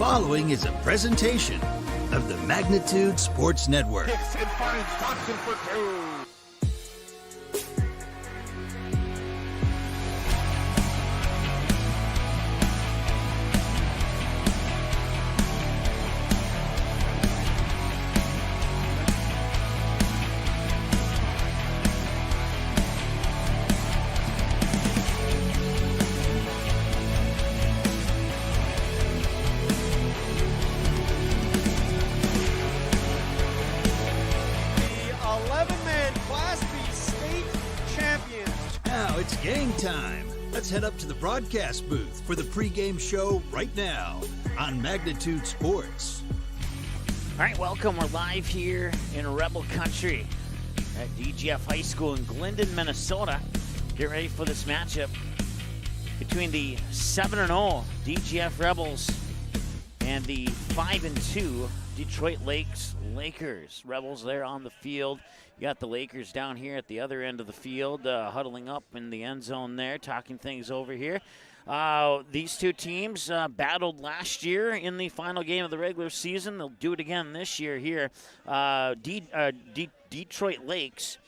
following is a presentation of the Magnitude Sports Network. Hicks and finds Thompson for two. It's game time. Let's head up to the broadcast booth for the pregame show right now on Magnitude Sports. All right, welcome. We're live here in Rebel Country at DGF High School in Glendon, Minnesota. Get ready for this matchup between the 7-0 DGF Rebels and the 5-2 Detroit Lakers. Rebels there on the field. You got the Lakers down here at the other end of the field, huddling up in the end zone there, talking things over here. These two teams battled last year in the final game of the regular season. They'll do it again this year here. Detroit Lakes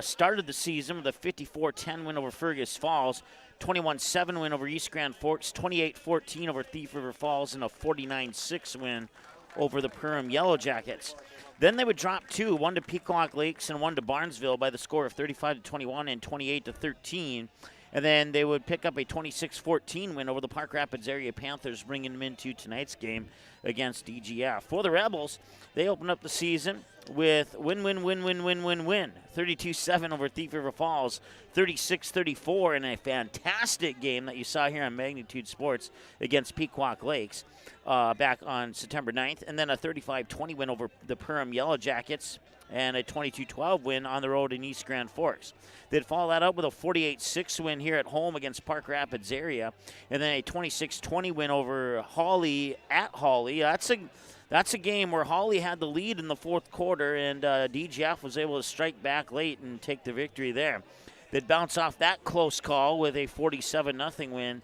started the season with a 54-10 win over Fergus Falls, 21-7 win over East Grand Forks, 28-14 over Thief River Falls, and a 49-6 win over the Perham Yellow Jackets. Then they would drop two, one to Pequot Lakes and one to Barnesville by the score of 35-21 and 28-13. And then they would pick up a 26-14 win over the Park Rapids area Panthers, bringing them into tonight's game against DGF. For the Rebels, they opened up the season with win. 32-7 over Thief River Falls, 36-34 in a fantastic game that you saw here on Magnitude Sports against Pequot Lakes back on September 9th. And then a 35-20 win over the Perham Yellow Jackets and a 22-12 win on the road in East Grand Forks. They'd follow that up with a 48-6 win here at home against Park Rapids area, and then a 26-20 win over Hawley at Hawley. That's a game where Hawley had the lead in the fourth quarter, and DGF was able to strike back late and take the victory there. They'd bounce off that close call with a 47-0 win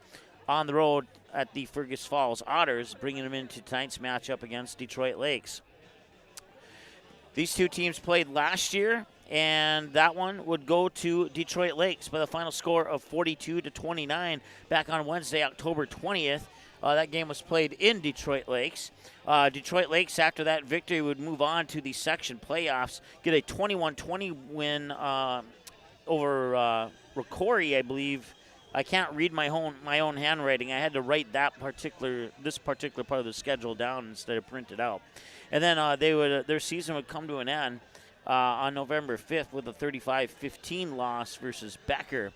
on the road at the Fergus Falls Otters, bringing them into tonight's matchup against Detroit Lakes. These two teams played last year, and that one would go to Detroit Lakes by the final score of 42-29 back on Wednesday, October 20th. That game was played in Detroit Lakes. Detroit Lakes, after that victory, would move on to the section playoffs, get a 21-20 win over Rocori, I believe. I can't read my own handwriting. I had to write this particular part of the schedule down instead of print it out. And then their season would come to an end on November 5th with a 35-15 loss versus Becker.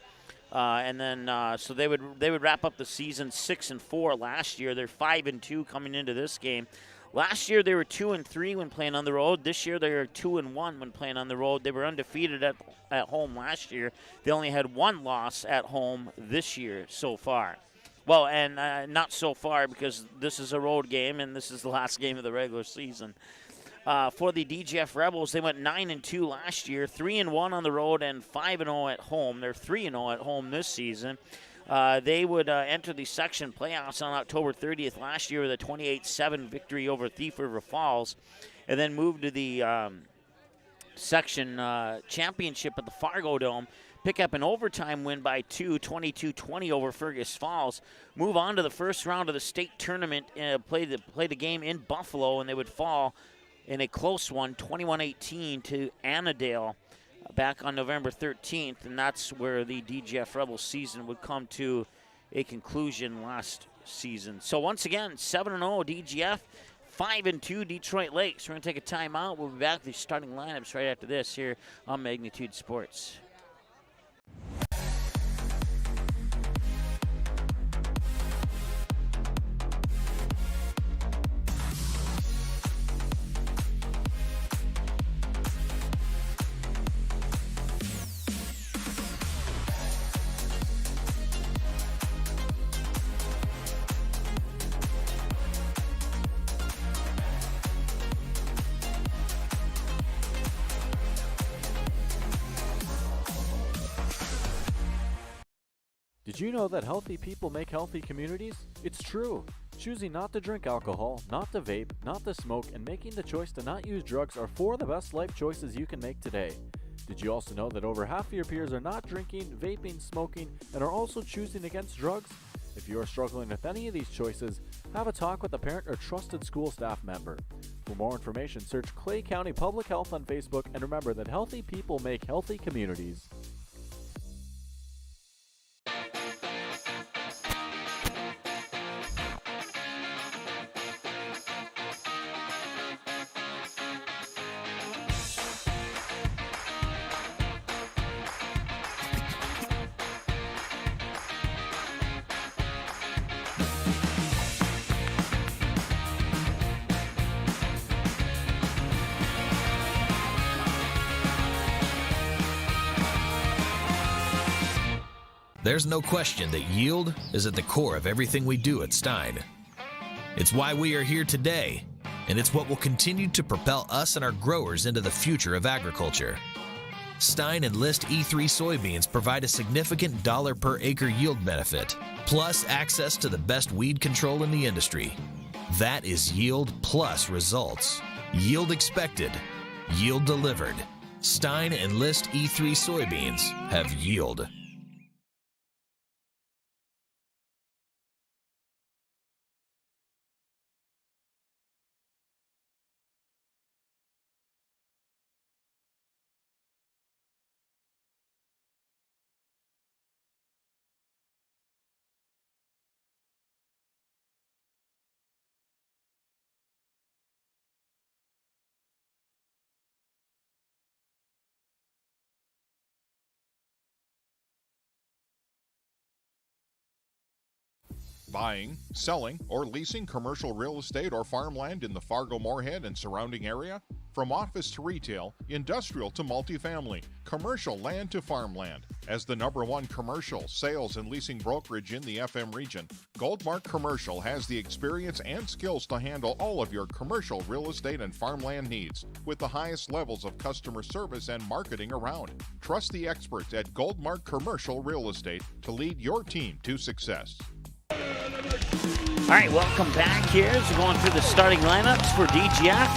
And then so they would wrap up the season 6-4 last year. They're 5-2 coming into this game. Last year they were 2-3 when playing on the road. This year they are 2-1 when playing on the road. They were undefeated at home last year. They only had one loss at home this year so far. Well, and not so far because this is a road game and this is the last game of the regular season. For the DGF Rebels, they went 9-2 last year, 3-1 on the road, and 5-0 at home. They're 3-0 at home this season. They would enter the section playoffs on October 30th last year with a 28-7 victory over Thief River Falls, and then moved to the section championship at the Fargo Dome. Pick up an overtime win by 22-20 over Fergus Falls. Move on to the first round of the state tournament, play the game in Buffalo, and they would fall in a close one, 21-18 to Annandale back on November 13th, and that's where the DGF Rebels season would come to a conclusion last season. So once again, 7-0 DGF, 5-2 Detroit Lakes. We're going to take a timeout. We'll be back with the starting lineups right after this here on Magnitude Sports. Did you know that healthy people make healthy communities? It's true. choosing not to drink alcohol, not to vape, not to smoke, and making the choice to not use drugs are 4 of the best life choices you can make today. Did you also know that over half of your peers are not drinking, vaping, smoking, and are also choosing against drugs? If you are struggling with any of these choices, have a talk with a parent or trusted school staff member. For more information, search Clay County Public Health on Facebook, and remember that healthy people make healthy communities. There's no question that yield is at the core of everything we do at Stein. It's why we are here today, and it's what will continue to propel us and our growers into the future of agriculture. Stein Enlist E3 soybeans provide a significant dollar per acre yield benefit, plus access to the best weed control in the industry. That is yield plus results. Yield expected, yield delivered. Stein Enlist E3 soybeans have yield. Buying, selling, or leasing commercial real estate or farmland in the Fargo-Moorhead and surrounding area? From office to retail, industrial to multifamily, commercial land to farmland. As the #1 commercial, sales, and leasing brokerage in the FM region, Goldmark Commercial has the experience and skills to handle all of your commercial real estate and farmland needs with the highest levels of customer service and marketing around. Trust the experts at Goldmark Commercial Real Estate to lead your team to success. All right, welcome back here as we're going through the starting lineups for DGF.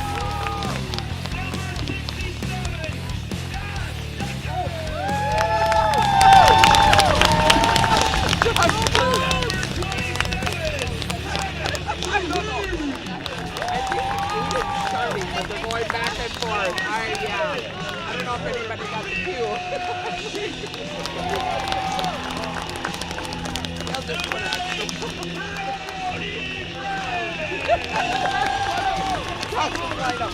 But they're going back and forth. I don't know if anybody got the cue. They'll just put out right up.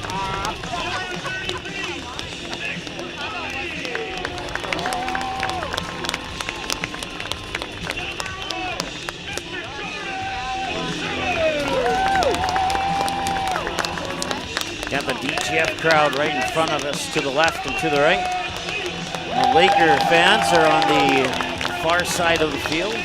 Got the DGF crowd right in front of us to the left and to the right. The Laker fans are on the far side of the field.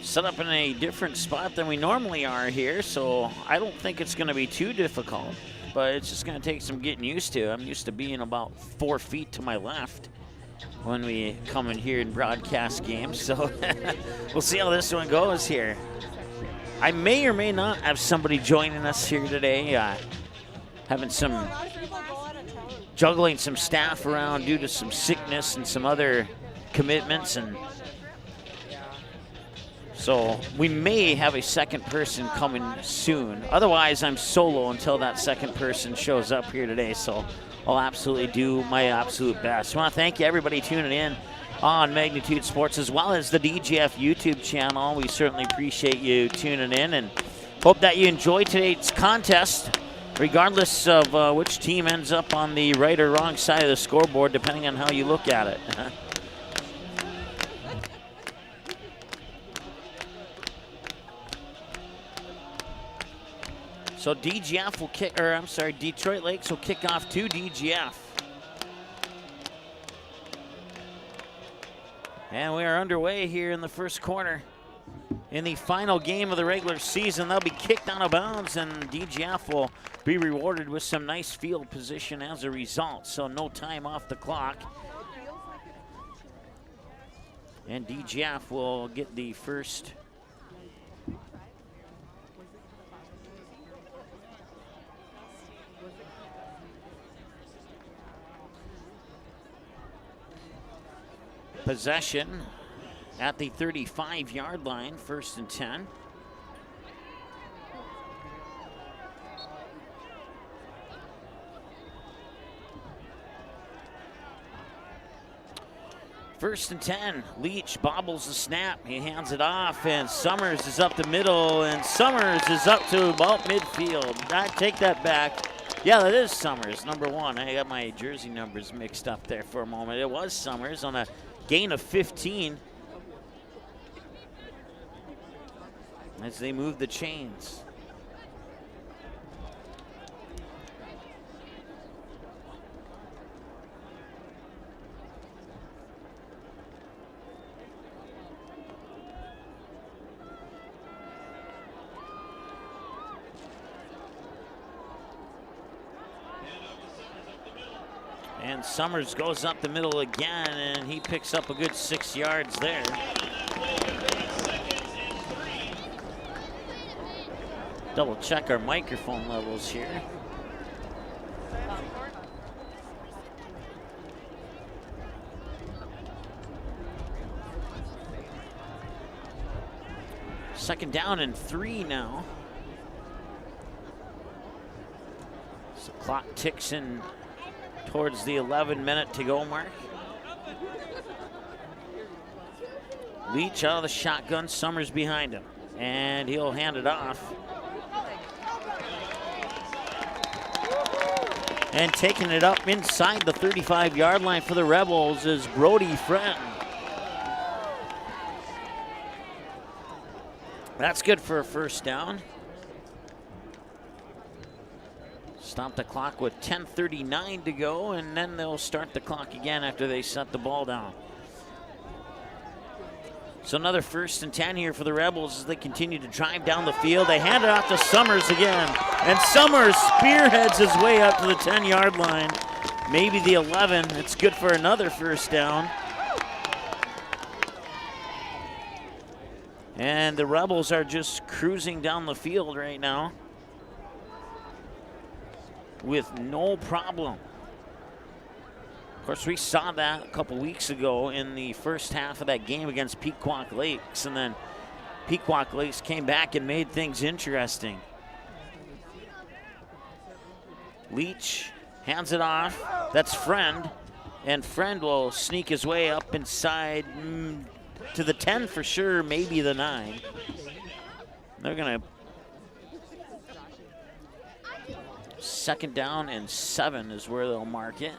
Set up in a different spot than we normally are here, so I don't think it's going to be too difficult, but it's just going to take some getting used to. I'm used to being about 4 feet to my left when we come in here and broadcast games, so we'll see how this one goes here. I may or may not have somebody joining us here today, having some juggling some staff around due to some sickness and some other commitments, and so we may have a second person coming soon. Otherwise, I'm solo until that second person shows up here today, so I'll absolutely do my absolute best. I want to thank you, everybody tuning in on Magnitude Sports, as well as the DGF YouTube channel. We certainly appreciate you tuning in and hope that you enjoy today's contest, regardless of which team ends up on the right or wrong side of the scoreboard, depending on how you look at it. So DGF will kick, or I'm sorry, Detroit Lakes will kick off to DGF. And we are underway here in the first quarter. in the final game of the regular season. They'll be kicked out of bounds, and DGF will be rewarded with some nice field position as a result. So no time off the clock. And DGF will get the first possession at the 35-yard line, 1st and 10. First and 10, Leach bobbles the snap, he hands it off, and Summers is up the middle, and Summers is up to about midfield. I take that back. Yeah, that is Summers, number 1. I got my jersey numbers mixed up there for a moment. It was Summers on a gain of 15 as they move the chains. And Summers goes up the middle again, and he picks up a good 6 yards there. Double check our microphone levels here. Second down and 3 now. So clock ticks in towards the 11-minute to go mark. Leach out of the shotgun, Summers behind him, and he'll hand it off. And taking it up inside the 35-yard line for the Rebels is Brody Friend. That's good for a first down. Stop the clock with 10:39 to go, and then they'll start the clock again after they set the ball down. So another 1st and 10 here for the Rebels as they continue to drive down the field. They hand it off to Summers again, and Summers spearheads his way up to the 10-yard line, maybe the 11. It's good for another first down. And the Rebels are just cruising down the field right now with no problem. Of course, we saw that a couple weeks ago in the first half of that game against Pequot Lakes, and then Pequot Lakes came back and made things interesting. Leach hands it off. That's Friend, and Friend will sneak his way up inside to the 10 for sure, maybe the 9. They're going to second down and 7 is where they'll mark it.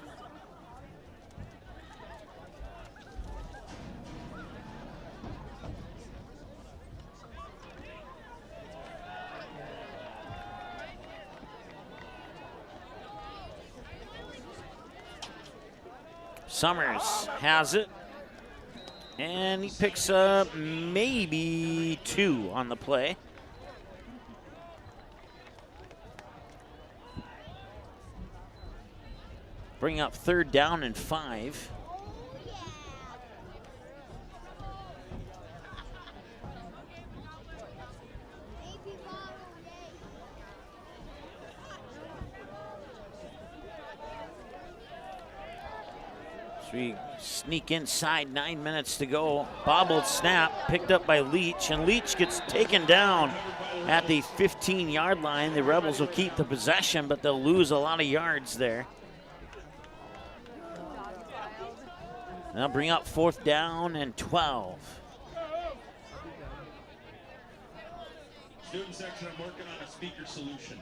Summers has it, and he picks up maybe 2 on the play. Bring up 3rd down and 5. So we sneak inside, 9 minutes to go. Bobbled snap, picked up by Leach, and Leach gets taken down at the 15-yard line. The Rebels will keep the possession, but they'll lose a lot of yards there. They'll bring up 4th down and 12. Student section, I'm working on a speaker solution.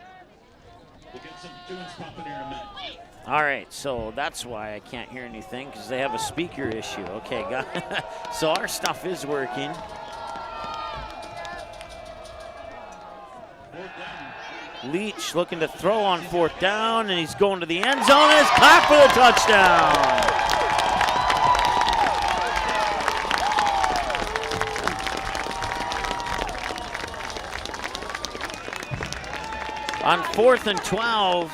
We'll get some tunes popping here in a minute. All right, so that's why I can't hear anything, because they have a speaker issue. Okay, got so our stuff is working. Leach looking to throw on 4th down, and he's going to the end zone, and it's caught for the touchdown. On 4th and 12,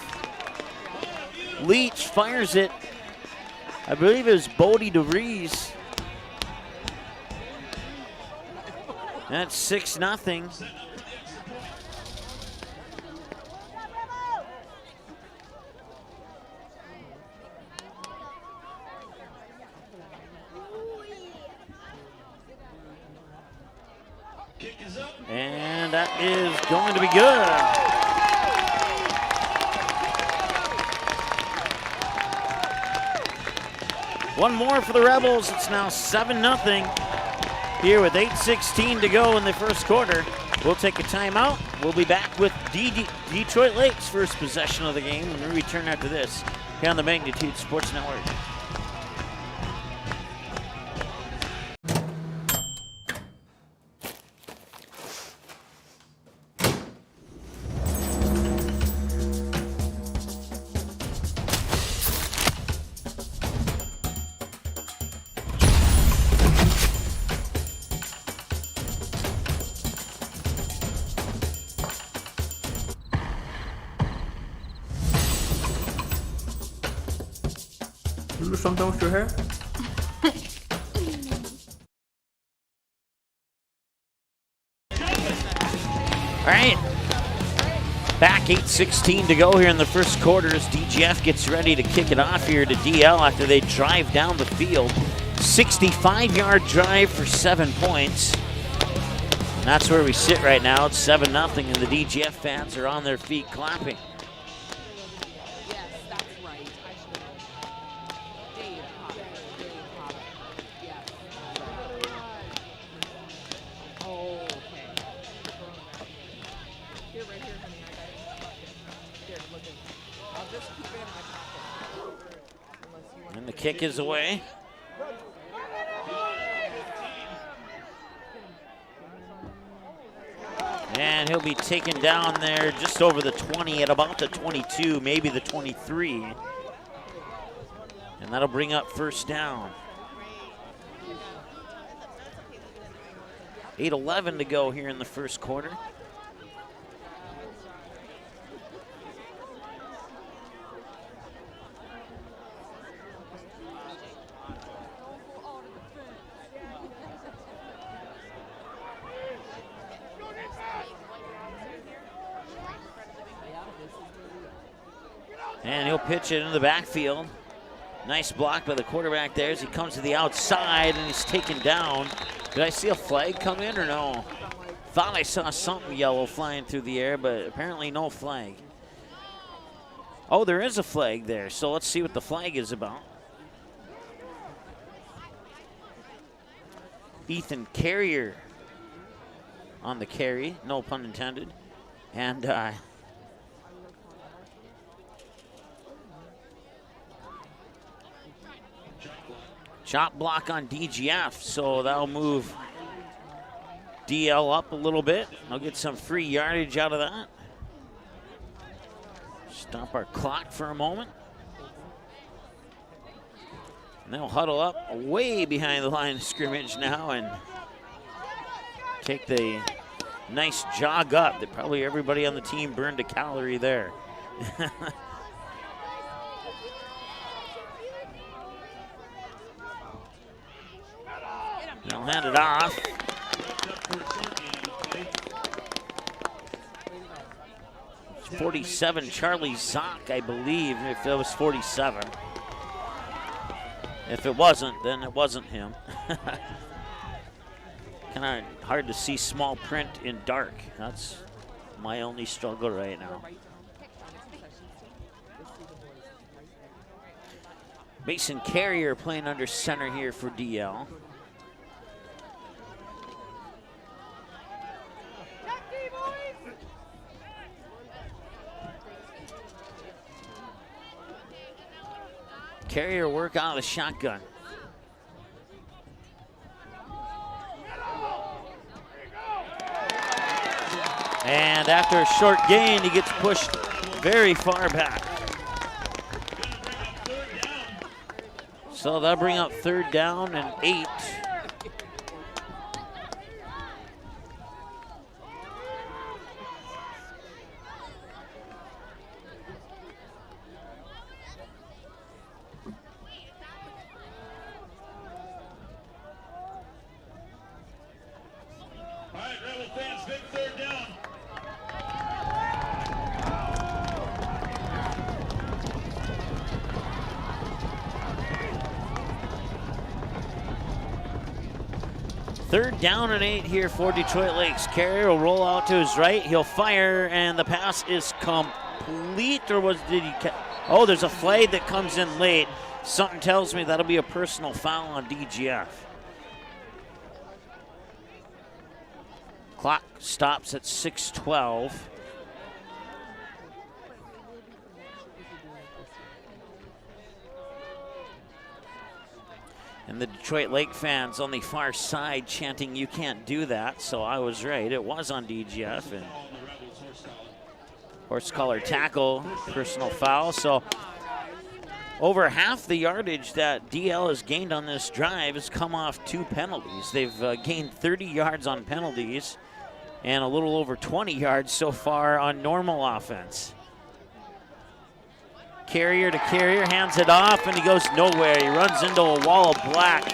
Leach fires it. I believe it was Bodie DeVries. That's 6-0. And that is going to be good. One more for the Rebels. It's now 7-0 here with 8:16 to go in the first quarter. We'll take a timeout. We'll be back with Detroit Lakes' first possession of the game when we return after this here on the Magnitude Sports Network. Do something with your hair? All right, back 8:16 to go here in the first quarter as DGF gets ready to kick it off here to DL after they drive down the field. 65-yard drive for 7 points. And that's where we sit right now. It's 7-0, and the DGF fans are on their feet clapping. And the kick is away. And he'll be taken down there just over the 20 at about the 22, maybe the 23. And that'll bring up first down. 8:11 to go here in the first quarter. And he'll pitch it into the backfield. Nice block by the quarterback there as he comes to the outside and he's taken down. Did I see a flag come in or no? Thought I saw something yellow flying through the air, but apparently no flag. Oh, there is a flag there, so let's see what the flag is about. Ethan Carrier on the carry, no pun intended. And chop block on DGF, so that'll move DL up a little bit. I'll get some free yardage out of that. Stop our clock for a moment. And they'll huddle up way behind the line of scrimmage now and take the nice jog up. That probably everybody on the team burned a calorie there. They'll hand it off. It's 47, Charlie Zock, I believe, if it was 47. If it wasn't, then it wasn't him. Kind of hard to see small print in dark. That's my only struggle right now. Mason Carrier playing under center here for DL. Carrier work out of the shotgun. And after a short gain, he gets pushed very far back. So that'll bring up third down and 8. 3rd down and 8 here for Detroit Lakes. Carrier will roll out to his right. He'll fire, and the pass is complete. Or oh, there's a flag that comes in late. Something tells me that'll be a personal foul on DGF. Clock stops at 6:12. And the Detroit Lake fans on the far side chanting, "You can't do that." So I was right. It was on DGF. And horse collar tackle, personal foul. So over half the yardage that DL has gained on this drive has come off 2 penalties. They've gained 30 yards on penalties and a little over 20 yards so far on normal offense. Carrier to Carrier, hands it off, and he goes nowhere. He runs into a wall of black.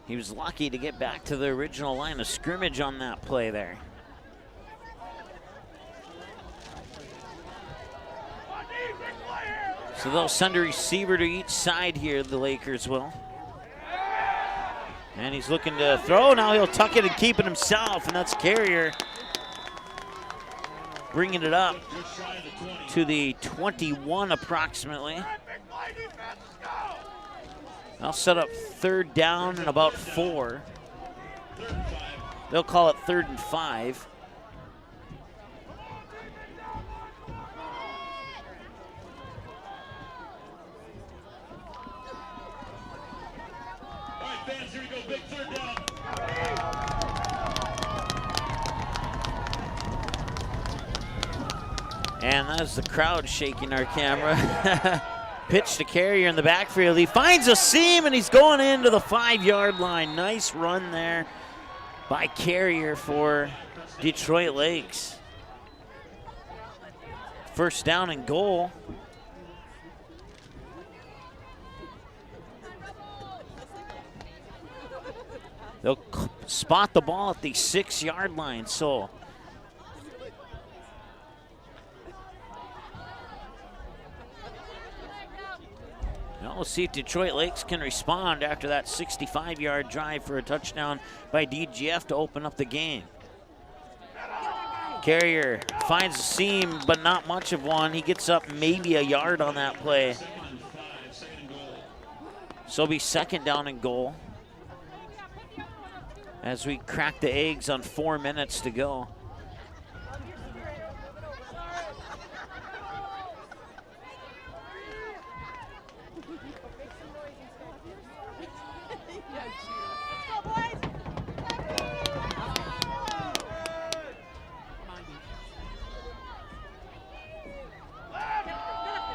He was lucky to get back to the original line of scrimmage on that play there. So they'll send a receiver to each side here, the Lakers will. And he's looking to throw. Now he'll tuck it and keep it himself, and that's Carrier bringing it up to the 21 approximately. I'll set up 3rd down and about 4. They'll call it 3rd and 5. Fans, here we go, big 3rd down. And that's the crowd shaking our camera. Pitch to Carrier in the backfield. He finds a seam, and he's going into the 5-yard line. Nice run there by Carrier for Detroit Lakes. 1st down and goal. They'll spot the ball at the 6-yard line, so now we'll see if Detroit Lakes can respond after that 65-yard drive for a touchdown by DGF to open up the game. Carrier finds a seam, but not much of one. He gets up maybe a yard on that play. So it'll be 2nd down and goal as we crack the eggs on 4 minutes to go.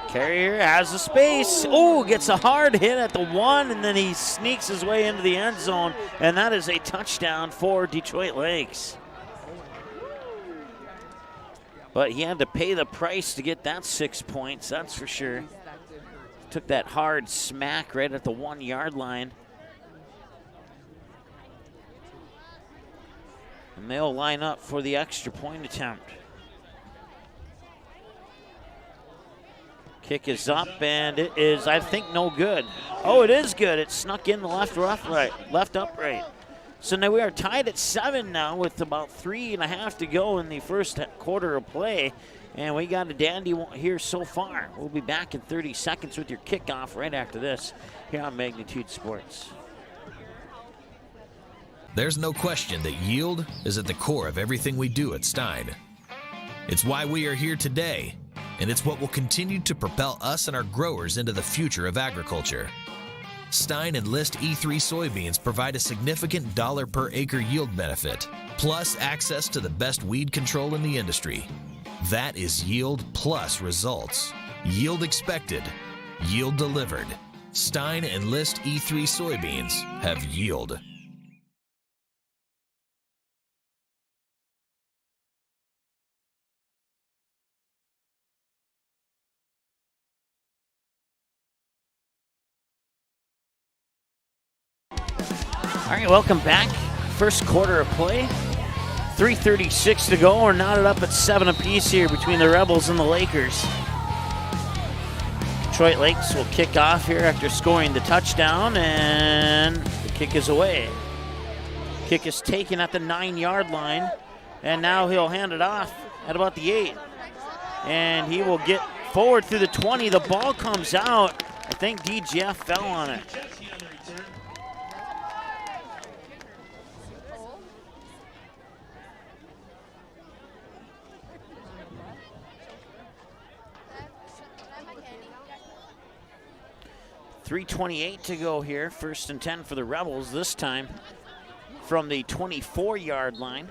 Carrier has the space. Oh, gets a hard hit at the 1, and then he sneaks his way into the end zone, and that is a touchdown for Detroit Lakes. But he had to pay the price to get that 6 points, that's for sure. Took that hard smack right at the 1-yard line. And they'll line up for the extra point attempt. Kick is up, and it is, I think, no good. Oh, it is good. It snuck in the left upright. So now we are tied at 7 now with about 3.5 to go in the first quarter of play. And we got a dandy here so far. We'll be back in 30 seconds with your kickoff right after this here on Magnitude Sports. There's no question that yield is at the core of everything we do at Stein. It's why we are here today, and it's what will continue to propel us and our growers into the future of agriculture. Stein Enlist E3 soybeans provide a significant dollar per acre yield benefit, plus access to the best weed control in the industry. That is yield plus results. Yield expected, yield delivered. Stein Enlist E3 soybeans have yield. All right, welcome back. First quarter of play. 3:36 to go. We're knotted up at 7 apiece here between the Rebels and the Lakers. Detroit Lakes will kick off here after scoring the touchdown, and the kick is away. Kick is taken at the 9-yard line, and now he'll hand it off at about the 8. And he will get forward through the 20. The ball comes out. I think DGF fell on it. 3:28 to go here. 1st and 10 for the Rebels, this time from the 24-yard line.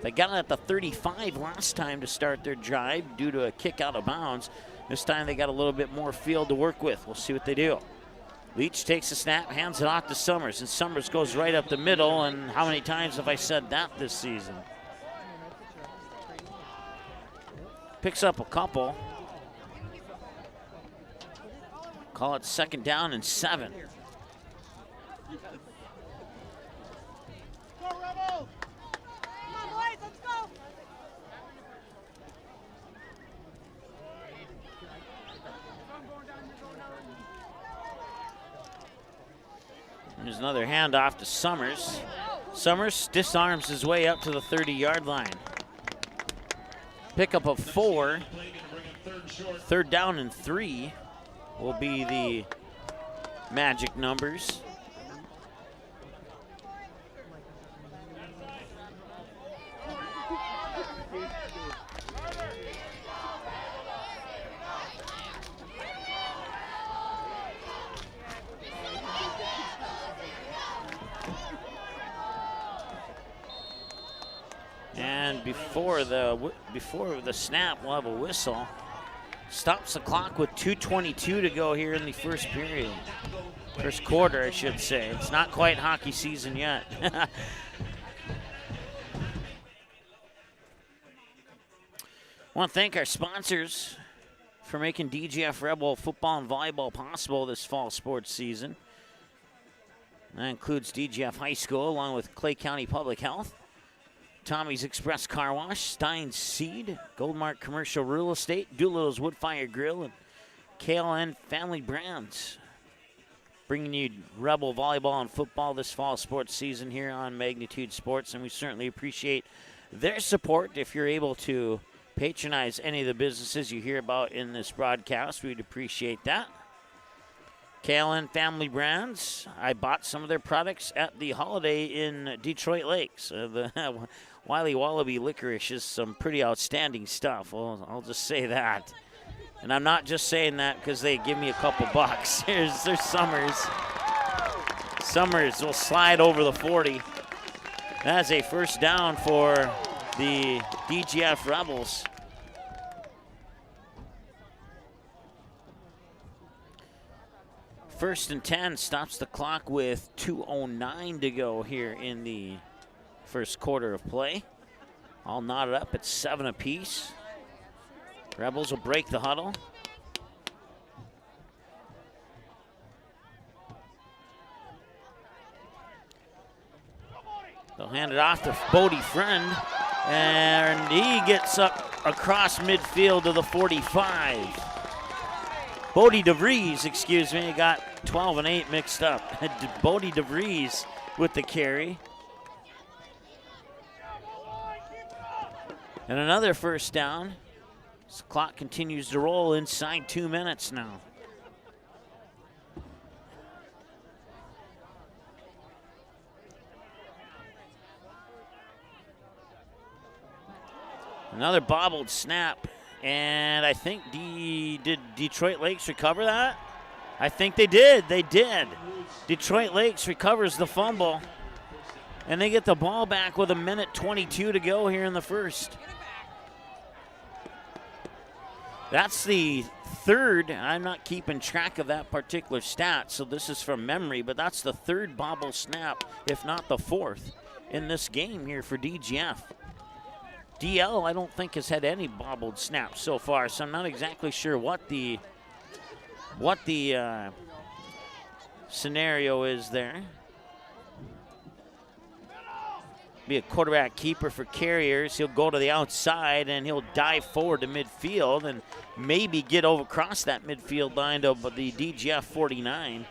They got it at the 35 last time to start their drive due to a kick out of bounds. This time they got a little bit more field to work with. We'll see what they do. Leach takes the snap, hands it off to Summers, and Summers goes right up the middle. And how many times have I said that this season? Picks up a couple. Call it 2nd down and 7. Go, Rebels! Come on, boys, let's go! There's another handoff to Summers. Summers disarms his way up to the 30-yard line. Pickup of 4. 3rd down and 3 will be the magic numbers. And before the snap, we'll have a whistle. Stops the clock with 2:22 to go here in the first period. First quarter, I should say. It's not quite hockey season yet. I want to thank our sponsors for making DGF Rebel football and volleyball possible this fall sports season. That includes DGF High School along with Clay County Public Health, Tommy's Express Car Wash, Stein's Seed, Goldmark Commercial Real Estate, Doolittle's Woodfire Grill, and KLN Family Brands. Bringing you Rebel volleyball and football this fall sports season here on Magnitude Sports, and we certainly appreciate their support. If you're able to patronize any of the businesses you hear about in this broadcast, we'd appreciate that. KLN Family Brands, I bought some of their products at the holiday in Detroit Lakes. The Wiley Wallaby licorice is some pretty outstanding stuff. Well, I'll just say that. And I'm not just saying that because they give me a couple bucks. There's Summers. Summers will slide over the 40. That's a first down for the DGF Rebels. First and 10, stops the clock with 2:09 to go here in the first quarter of play. All knotted up at 7 apiece. Rebels will break the huddle. They'll hand it off to Bodie Friend, and he gets up across midfield to the 45. Bodie DeVries, excuse me, got 12 and 8 mixed up. Bodie DeVries with the carry. And another first down. The clock continues to roll inside 2 minutes now. Another bobbled snap. And I think did Detroit Lakes recover that? I think they did. They did. Detroit Lakes recovers the fumble. And they get the ball back with 1:22 to go here in the first. That's the third. I'm not keeping track of that particular stat, so this is from memory, but that's the third bobble snap, if not the fourth, in this game here for DGF. DL, I don't think, has had any bobbled snaps so far, so I'm not exactly sure what the scenario is there. be a quarterback keeper for Carriers. He'll go to the outside and he'll dive forward to midfield and maybe get over across that midfield line to the DGF 49.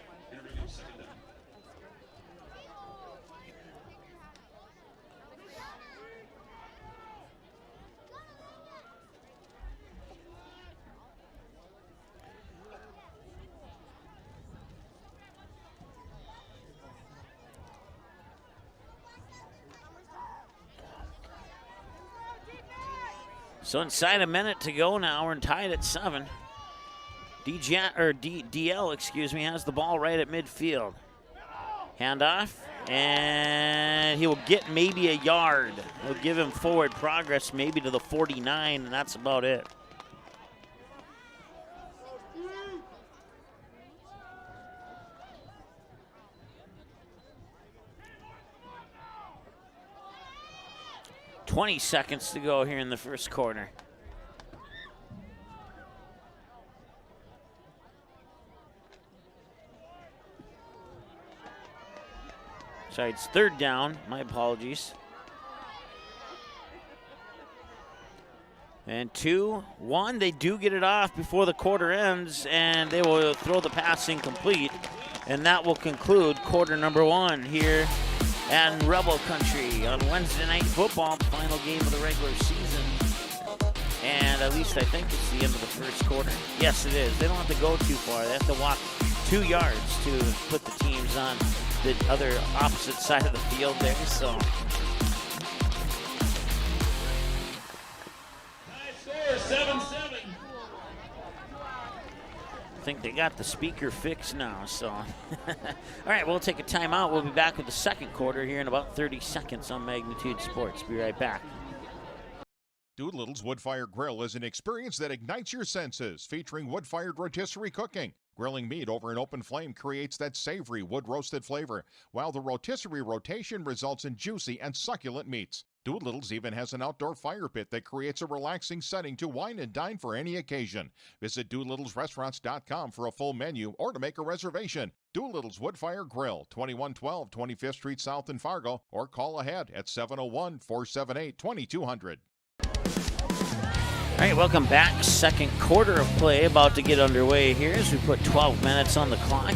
So inside a minute to go now, we're tied at 7. DL, excuse me, has the ball right at midfield. Handoff, and he will get maybe a yard. He'll give him forward progress maybe to the 49, and that's about it. .20 seconds to go here in the first quarter. Sorry, it's third down. My apologies. And 2-1, they do get it off before the quarter ends, and they will throw the pass incomplete. And that will conclude quarter number 1 here and Rebel Country on Wednesday Night Football, the final game of the regular season. And at least I think it's the end of the first quarter. Yes, it is. They don't have to go too far. They have to walk 2 yards to put the teams on the other opposite side of the field there. So High score, 7-7. I think they got the speaker fixed now. So all right, we'll take a timeout. We'll be back with the second quarter here in about 30 seconds on Magnitude Sports. Be right back. Doolittle's Wood-Fire Grill is an experience that ignites your senses, featuring wood-fired rotisserie cooking. Grilling meat over an open flame creates that savory wood-roasted flavor, while the rotisserie rotation results in juicy and succulent meats. Doolittle's even has an outdoor fire pit that creates a relaxing setting to wine and dine for any occasion. Visit DoolittlesRestaurants.com for a full menu or to make a reservation. Doolittle's Wood-Fire Grill, 2112 25th Street South in Fargo, or call ahead at 701-478-2200. All right, welcome back. Second quarter of play about to get underway here as we put 12 minutes on the clock.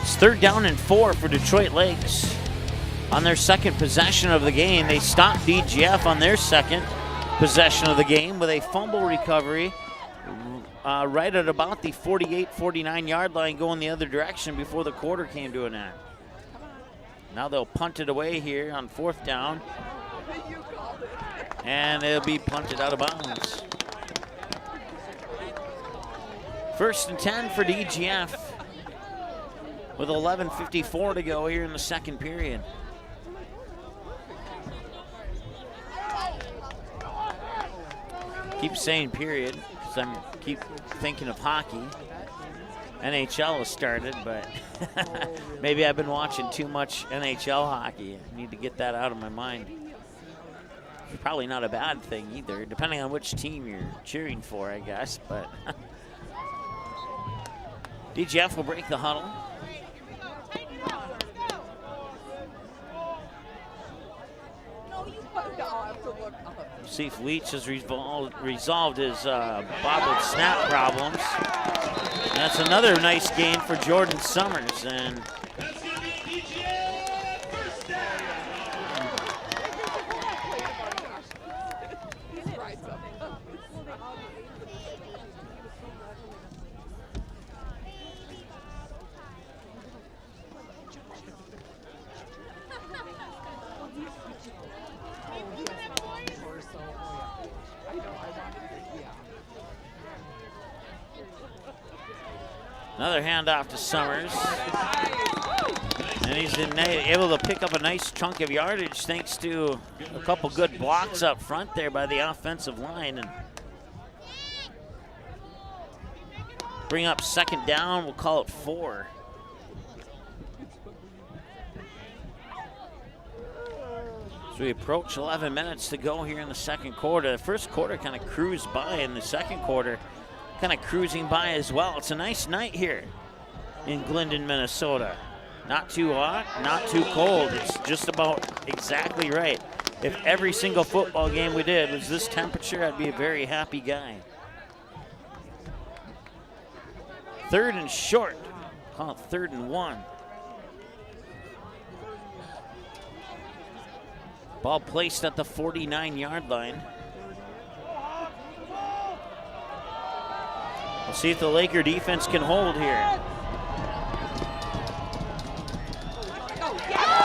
It's third down and 4 for Detroit Lakes. On their second possession of the game, they stopped DGF on their second possession of the game with a fumble recovery right at about the 48-49 yard line going the other direction before the quarter came to an end. Now they'll punt it away here on fourth down. And it'll be punted out of bounds. First and 10 for DGF with 11:54 to go here in the second period. Keep saying period because I keep thinking of hockey. NHL has started, but maybe I've been watching too much NHL hockey. I need to get that out of my mind. Probably not a bad thing either, depending on which team you're cheering for, I guess. But DGF will break the huddle. See if Leach has resolved his bobbled snap problems. And that's another nice gain for Jordan Summers. And another handoff to Summers. And he's able to pick up a nice chunk of yardage thanks to a couple good blocks up front there by the offensive line. And bring up second down, we'll call it 4. So we approach 11 minutes to go here in the second quarter. The first quarter kind of cruised by, and the second quarter kind of cruising by as well. It's a nice night here in Glendon, Minnesota. Not too hot, not too cold. It's just about exactly right. If every single football game we did was this temperature, I'd be a very happy guy. 3rd and short. Call it 3rd and 1. Ball placed at the 49-yard line. We'll see if the Laker defense can hold here.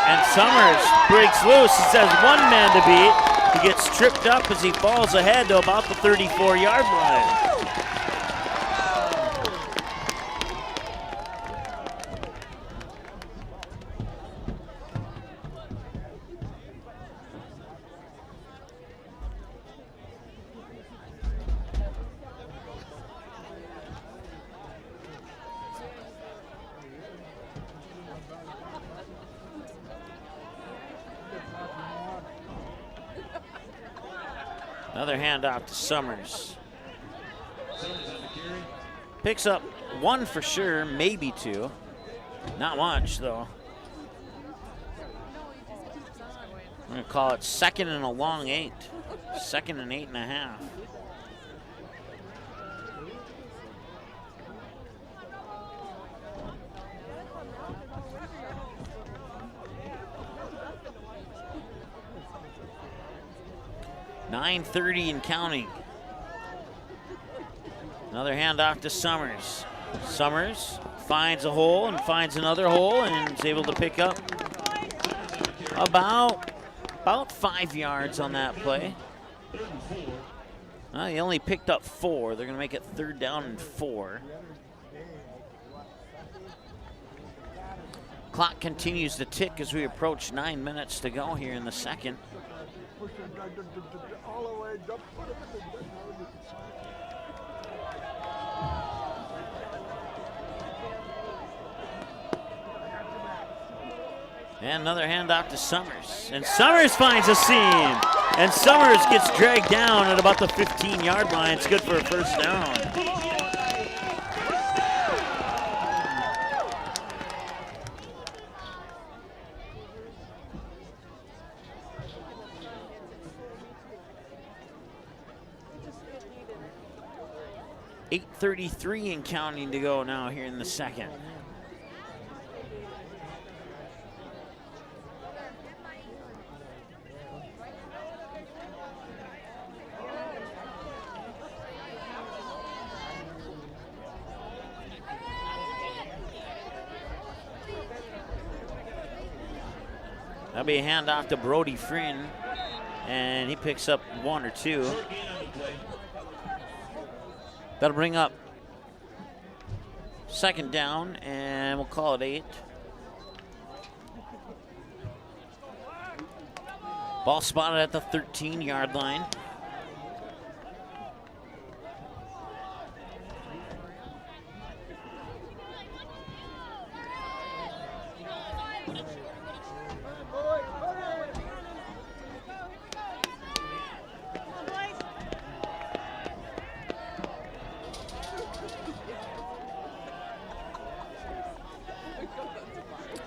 And Summers breaks loose. He says 1 man to beat. He gets tripped up as he falls ahead to about the 34-yard line. Another handoff to Summers. Picks up 1 for sure, maybe 2. Not much, though. I'm going to call it 2nd and a long 8. 2nd and 8.5. .9:30 and counting. Another handoff to Summers. Summers finds a hole and finds another hole and is able to pick up about 5 yards on that play. He only picked up 4. They're going to make it 3rd down and 4. Clock continues to tick as we approach 9 minutes to go here in the second. And another handoff to Summers. And Summers finds a seam. And Summers gets dragged down at about the 15-yard line. It's good for a 1st down. .833 and counting to go now here in the second. That'll be a handoff to Brody Friend, and he picks up 1 or 2. That'll bring up 2nd down, and we'll call it 8. Ball spotted at the 13-yard line.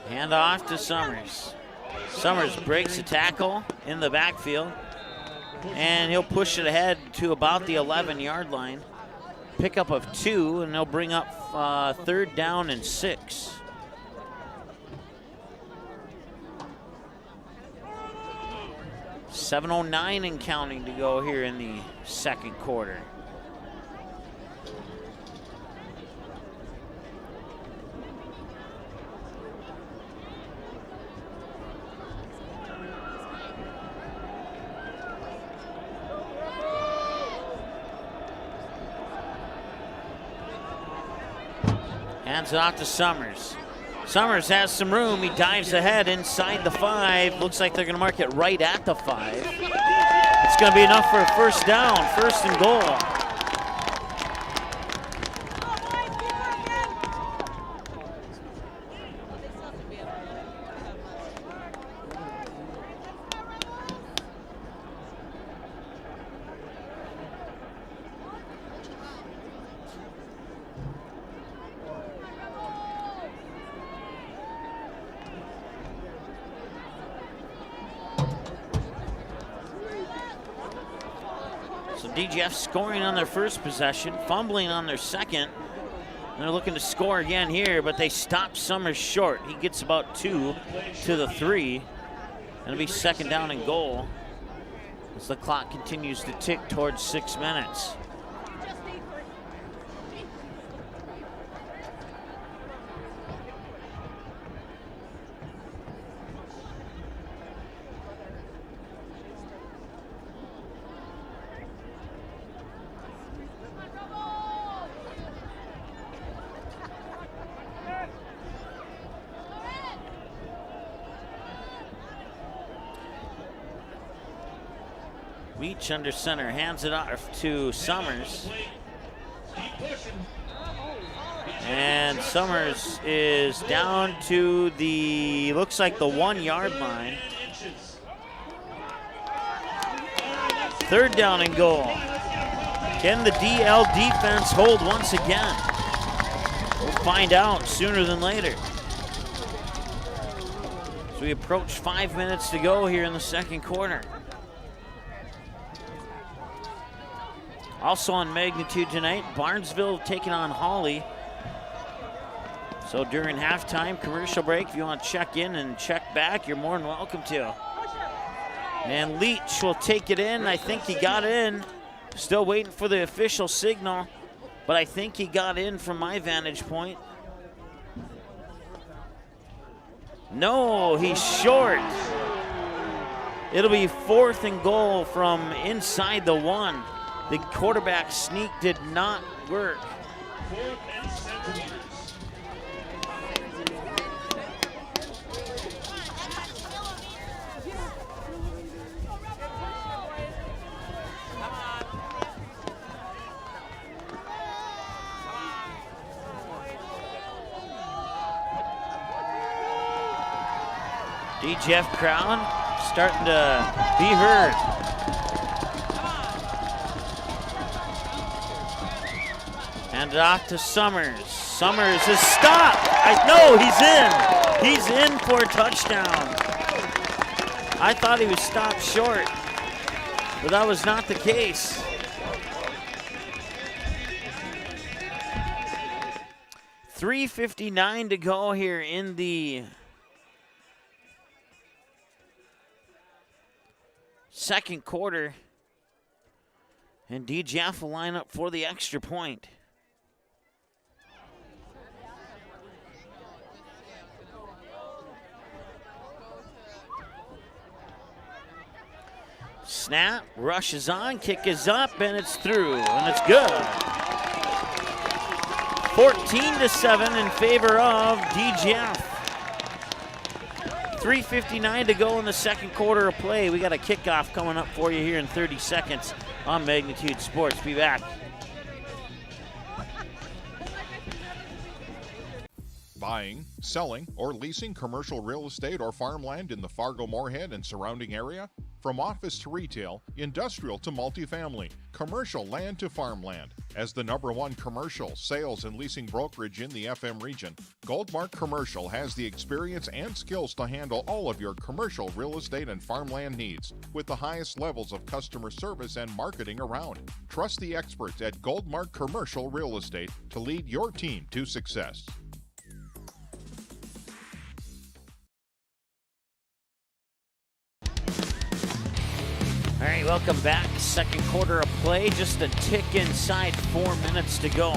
Handoff to Summers. Summers breaks a tackle in the backfield, and he'll push it ahead to about the 11-yard line. Pickup of 2, and they'll bring up 3rd down and 6. .709 and counting to go here in the second quarter. Hands it off to Summers. Summers has some room. He dives ahead inside the 5. Looks like they're going to mark it right at the 5. It's going to be enough for a 1st down, 1st and goal. DGF scoring on their first possession, fumbling on their second. They're looking to score again here, but they stop Summers short. He gets about 2 to the 3. It'll be second down and goal as the clock continues to tick towards 6 minutes. Leach under center, hands it off to Summers. And Summers is down to the, looks like the 1 yard line. Third down and goal. Can the DL defense hold once again? We'll find out sooner than later. So we approach 5 minutes to go here in the second quarter. Also on Magnitude tonight, Barnesville taking on Hawley. So during halftime, commercial break, if you want to check in and check back, you're more than welcome to. And Leach will take it in. I think he got in. Still waiting for the official signal, but I think he got in from my vantage point. No, he's short. It'll be 4th and goal from inside the 1. The quarterback sneak did not work. DGF crowd starting to be heard. Hand it off to Summers. Summers is stopped. No, he's in. He's in for a touchdown. I thought he was stopped short, but that was not the case. $3:59 to go here in the second quarter. And DGF will line up for the extra point. Snap, rushes on, kick is up, and it's through, and it's good. 14-7 in favor of DGF. 3:59 to go in the second quarter of play. We got a kickoff coming up for you here in 30 seconds on Magnitude Sports. Be back. Buying, selling, or leasing commercial real estate or farmland in the Fargo-Moorhead and surrounding area? From office to retail, industrial to multifamily, commercial land to farmland. As the #1 commercial, sales, and leasing brokerage in the FM region, Goldmark Commercial has the experience and skills to handle all of your commercial real estate and farmland needs with the highest levels of customer service and marketing around. Trust the experts at Goldmark Commercial Real Estate to lead your team to success. All right, welcome back. Second quarter of play, just a tick inside 4 minutes to go.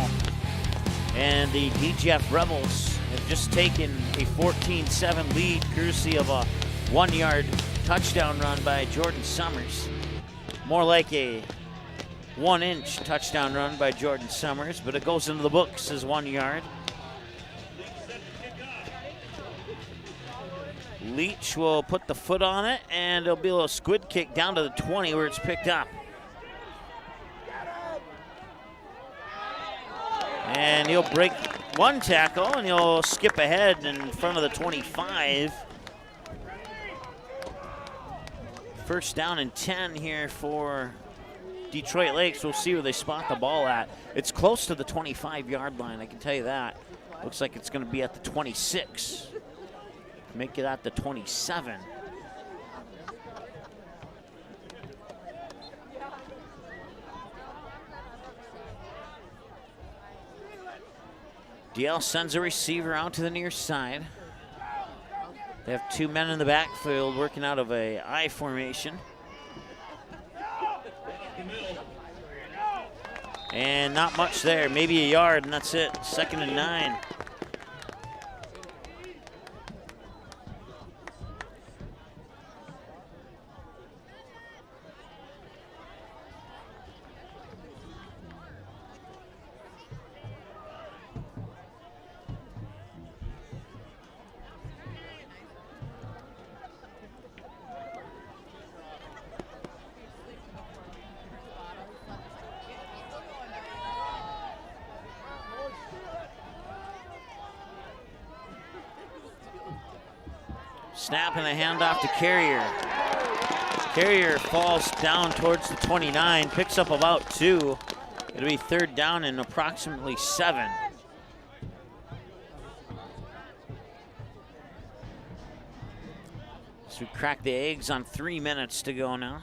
And the DGF Rebels have just taken a 14-7 lead, courtesy of a 1 yard touchdown run by Jordan Summers. More like a 1 inch touchdown run by Jordan Summers, but it goes into the books as 1 yard. Leach will put the foot on it, and it'll be a little squid kick down to the 20 where it's picked up. And he'll break one tackle, and he'll skip ahead in front of the 25. First down and 10 here for Detroit Lakes. We'll see where they spot the ball at. It's close to the 25-yard line, I can tell you that. Looks like it's going to be at the 26. Make it at the 27. DL sends a receiver out to the near side. They have 2 men in the backfield working out of a I formation. And not much there, maybe a yard, and that's it. 2nd and 9. Snap and a handoff to Carrier. Carrier falls down towards the 29, picks up about 2. It'll be 3rd down and approximately 7. So we crack the eggs on 3 minutes to go now.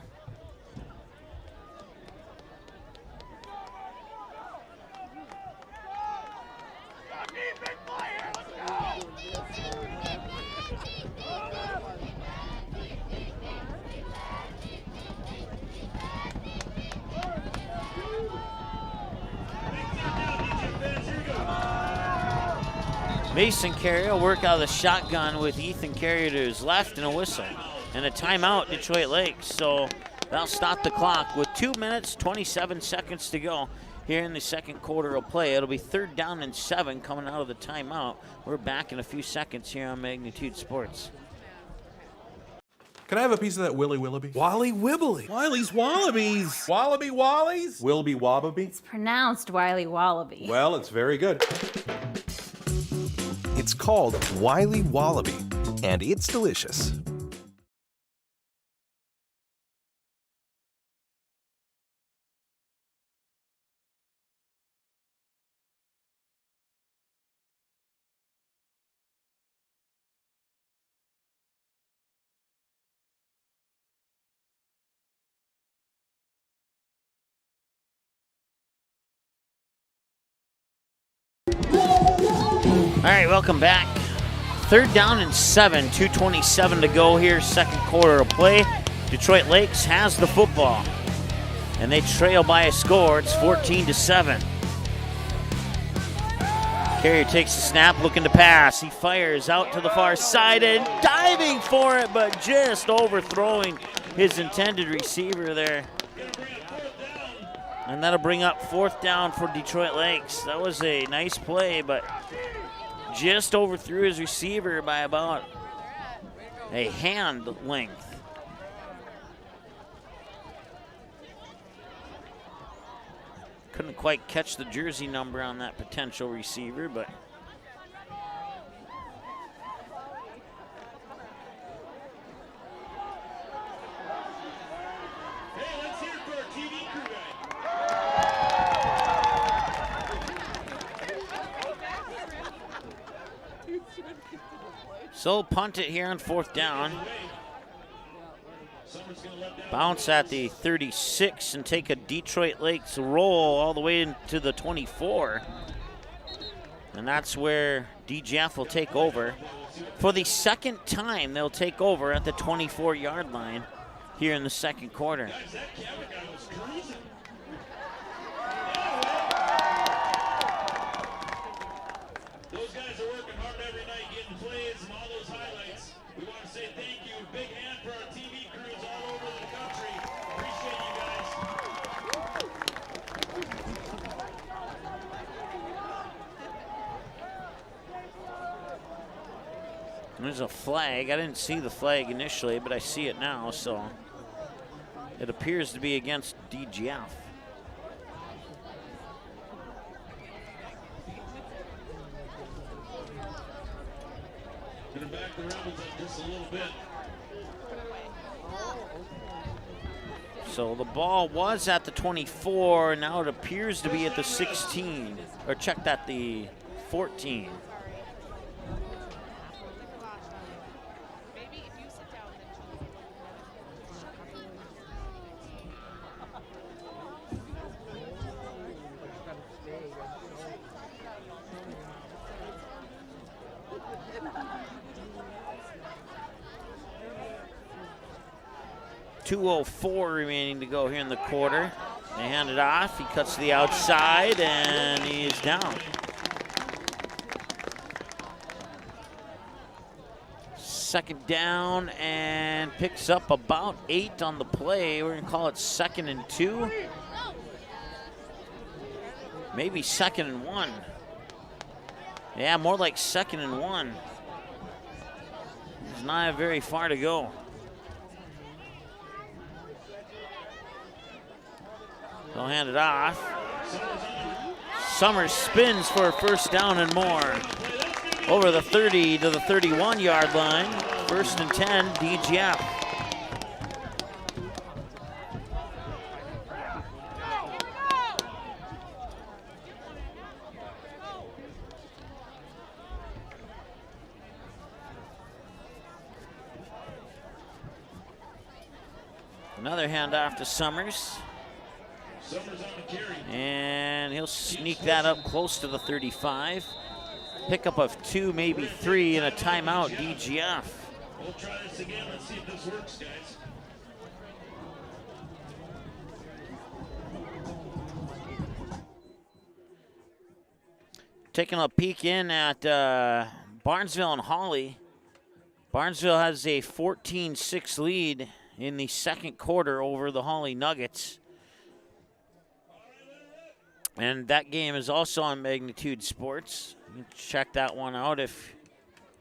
Mason Carrier will work out of the shotgun with Ethan Carrier to his left and a whistle. And a timeout, Detroit Lakes. So that'll stop the clock with 2 minutes, 27 seconds to go here in the second quarter of play. It'll be 3rd down and 7 coming out of the timeout. We're back in a few seconds here on Magnitude Sports. Can I have a piece of that Willy Willoughby? Wally Wibbly. Wiley's Wallabies. Wallaby Wallies? Wilby Wababy? It's pronounced Wiley Wallaby. Well, it's very good. It's called Wiley Wallaby, and it's delicious. All right, welcome back. 3rd down and 7, 2:27 to go here, second quarter of play. Detroit Lakes has the football, and they trail by a score. It's 14-7. Carrier takes the snap, looking to pass. He fires out to the far side and diving for it, but just overthrowing his intended receiver there. And that'll bring up 4th down for Detroit Lakes. That was a nice play, but just overthrew his receiver by about a hand length. Couldn't quite catch the jersey number on that potential receiver, but so punt it here on 4th down. Bounce at the 36 and take a Detroit Lakes roll all the way into the 24. And that's where DGF will take over. For the 2nd time, they'll take over at the 24-yard line here in the second quarter. Those guys are working hard every night, getting plays and all those highlights. We want to say thank you. Big hand for our TV crews all over the country. Appreciate you guys. There's a flag. I didn't see the flag initially, but I see it now, so it appears to be against DGF. Gonna back the Rebels up just a little bit. So the ball was at the 24, now it appears to be at the 16, or check that, the 14. 2:04 remaining to go here in the quarter. They hand it off. He cuts to the outside, and he's down. Second down, and picks up about 8 on the play. We're going to call it 2nd and 2. Maybe 2nd and 1. Yeah, more like 2nd and 1. There's not very far to go. They'll hand it off. Summers spins for a first down and more. Over the 30 to the 31-yard line. 1st and 10, DGF. Another handoff to Summers. And he'll sneak that up close to the 35. Pickup of 2, maybe 3, and a timeout, DGF. We'll try this again. Let's see if this works, guys. Taking a peek in at Barnesville and Hawley. Barnesville has a 14-6 lead in the second quarter over the Hawley Nuggets. And that game is also on Magnitude Sports. You can check that one out if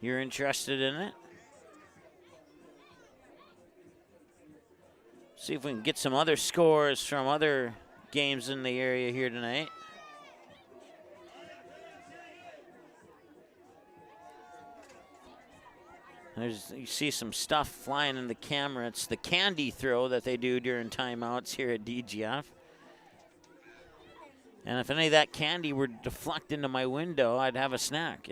you're interested in it. See if we can get some other scores from other games in the area here tonight. You see some stuff flying in the camera. It's the candy throw that they do during timeouts here at DGF. And if any of that candy were to deflect into my window, I'd have a snack.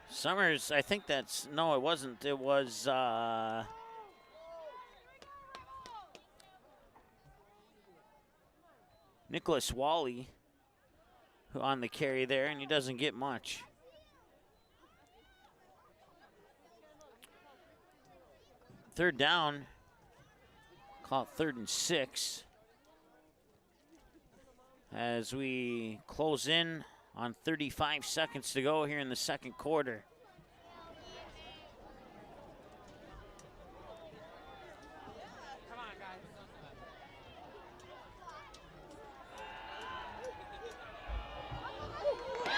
Summers, I think that's, no, it wasn't. It was, Nicholas Wally on the carry there, and he doesn't get much. Third down, call it 3rd and 6. As we close in on 35 seconds to go here in the second quarter.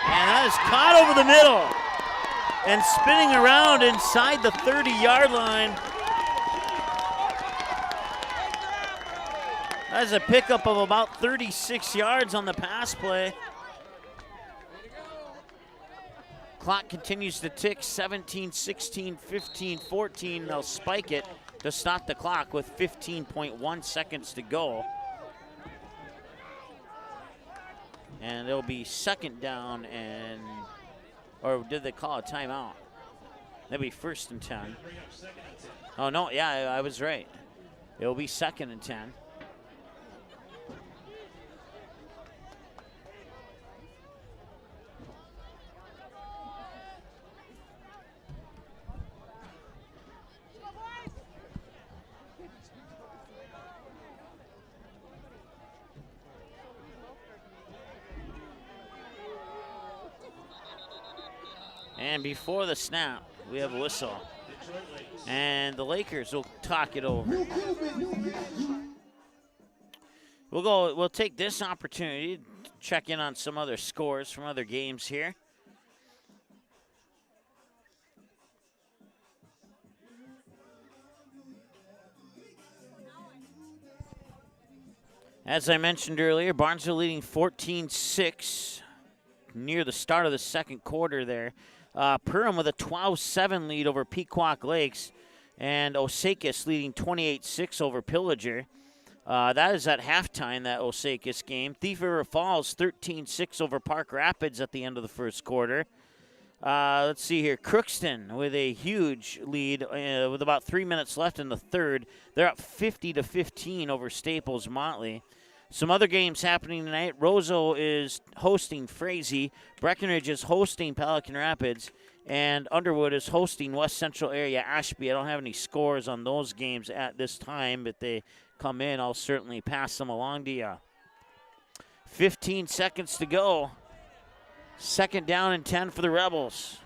And that is caught over the middle and spinning around inside the 30-yard line. That is a pickup of about 36 yards on the pass play. Clock continues to tick, 17, 16, 15, 14. They'll spike it to stop the clock with 15.1 seconds to go. And it'll be second down and, or did they call a timeout? That'll be 1st and 10. Oh, no, yeah, I was right. It'll be 2nd and 10. And before the snap, we have a whistle. And the Lakers will talk it over. We'll take this opportunity to check in on some other scores from other games here. As I mentioned earlier, Barnesville leading 14-6 near the start of the second quarter there. Perham with a 12-7 lead over Pequot Lakes, and Osakis leading 28-6 over Pillager. That is at halftime, that Osakis game. Thief River Falls 13-6 over Park Rapids at the end of the first quarter. Let's see here. Crookston with a huge lead with about 3 minutes left in the third. They're up 50-15 over Staples Motley. Some other games happening tonight. Roseau is hosting Frazee. Breckenridge is hosting Pelican Rapids. And Underwood is hosting West Central Area Ashby. I don't have any scores on those games at this time, but they come in. I'll certainly pass them along to you. 15 seconds to go. Second down and 10 for the Rebels.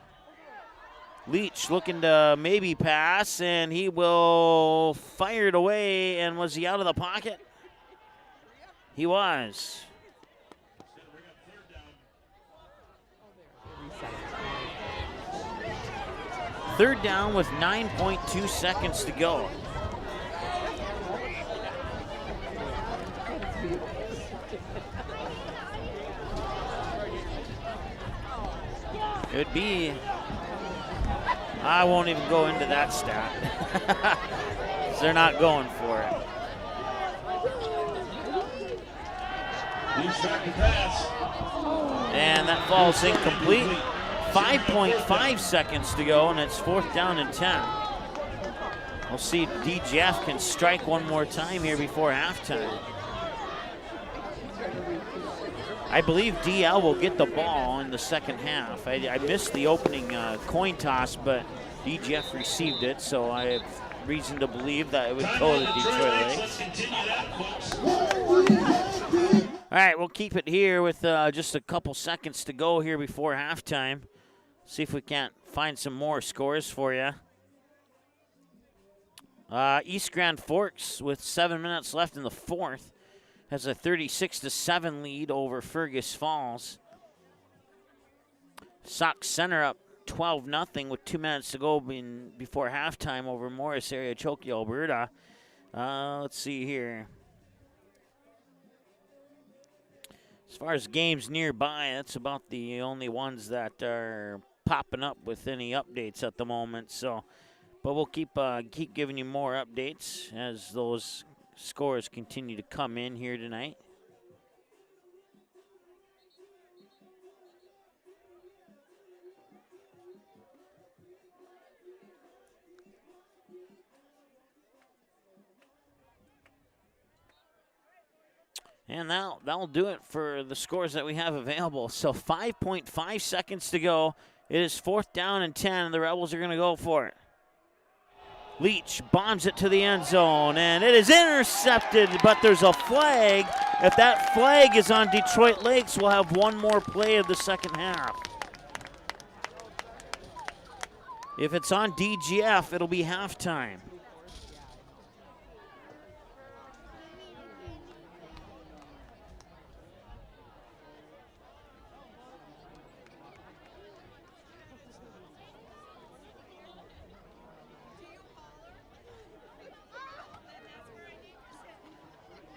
Leach looking to maybe pass, and he will fire it away. And was he out of the pocket? He was. Third down with 9.2 seconds to go. It'd be, I won't even go into that stat. They're not going for it. And that falls incomplete. 5.5 seconds to go, and it's fourth down and 10. We'll see if DGF can strike one more time here before halftime. I believe DL will get the ball in the second half. I missed the opening coin toss, but DGF received it, so I have reason to believe that it would go to Detroit Lakes. All right, we'll keep it here with just a couple seconds to go here before halftime. See if we can't find some more scores for you. East Grand Forks with 7 minutes left in the fourth has a 36-7 lead over Fergus Falls. Sauk Center up 12-0 with 2 minutes to go before halftime over Morris Area, Choke, Alberta. Let's see here. As far as games nearby, that's about the only ones that are popping up with any updates at the moment. So, but we'll keep giving you more updates as those scores continue to come in here tonight. And that'll do it for the scores that we have available. So 5.5 seconds to go. It is fourth down and 10, and the Rebels are going to go for it. Leach bombs it to the end zone, and it is intercepted, but there's a flag. If that flag is on Detroit Lakes, we'll have one more play of the second half. If it's on DGF, it'll be halftime.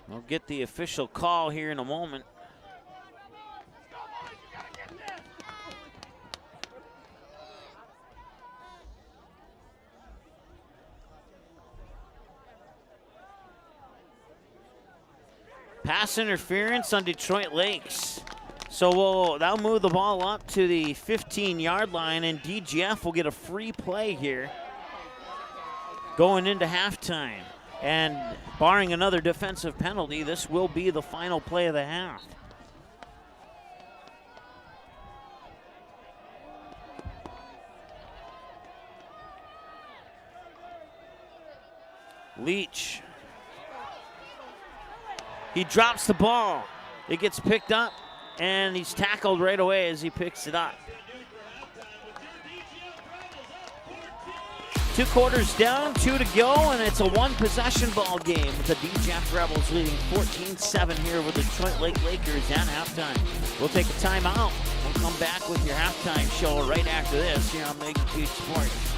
We'll get the official call here in a moment. Pass interference on Detroit Lakes. So that'll move the ball up to the 15-yard line, and DGF will get a free play here going into halftime. And barring another defensive penalty, this will be the final play of the half. Leach. He drops the ball. It gets picked up, and he's tackled right away as he picks it up. 2 quarters down, 2 to go, and it's a one-possession ball game with the DGF Rebels leading 14-7 here with the Detroit Lake Lakers at halftime. We'll take a timeout. We'll come back with your halftime show right after this here on Magnitude Sports.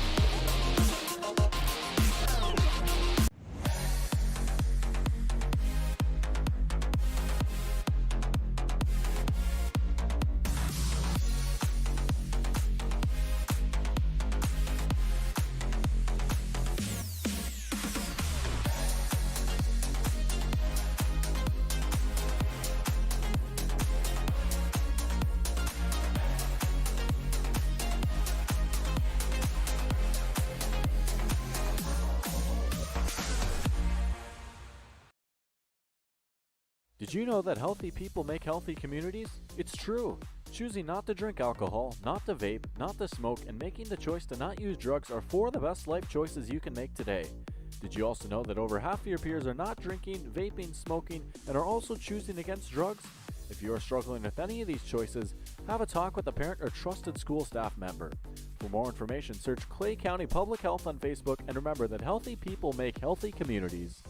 Did you know that healthy people make healthy communities? It's true. Choosing not to drink alcohol, not to vape, not to smoke, and making the choice to not use drugs are 4 of the best life choices you can make today. Did you also know that over half of your peers are not drinking, vaping, smoking, and are also choosing against drugs? If you are struggling with any of these choices, have a talk with a parent or trusted school staff member. For more information, search Clay County Public Health on Facebook, and remember that healthy people make healthy communities.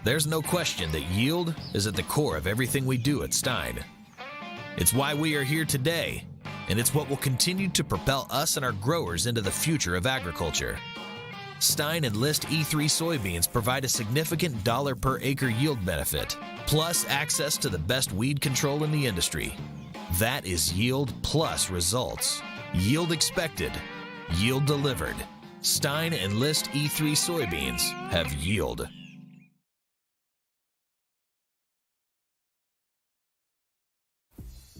There's no question that yield is at the core of everything we do at Stein. It's why we are here today, and it's what will continue to propel us and our growers into the future of agriculture. Stein Enlist E3 soybeans provide a significant dollar per acre yield benefit, plus access to the best weed control in the industry. That is yield plus results. Yield expected, yield delivered. Stein Enlist E3 soybeans have yield.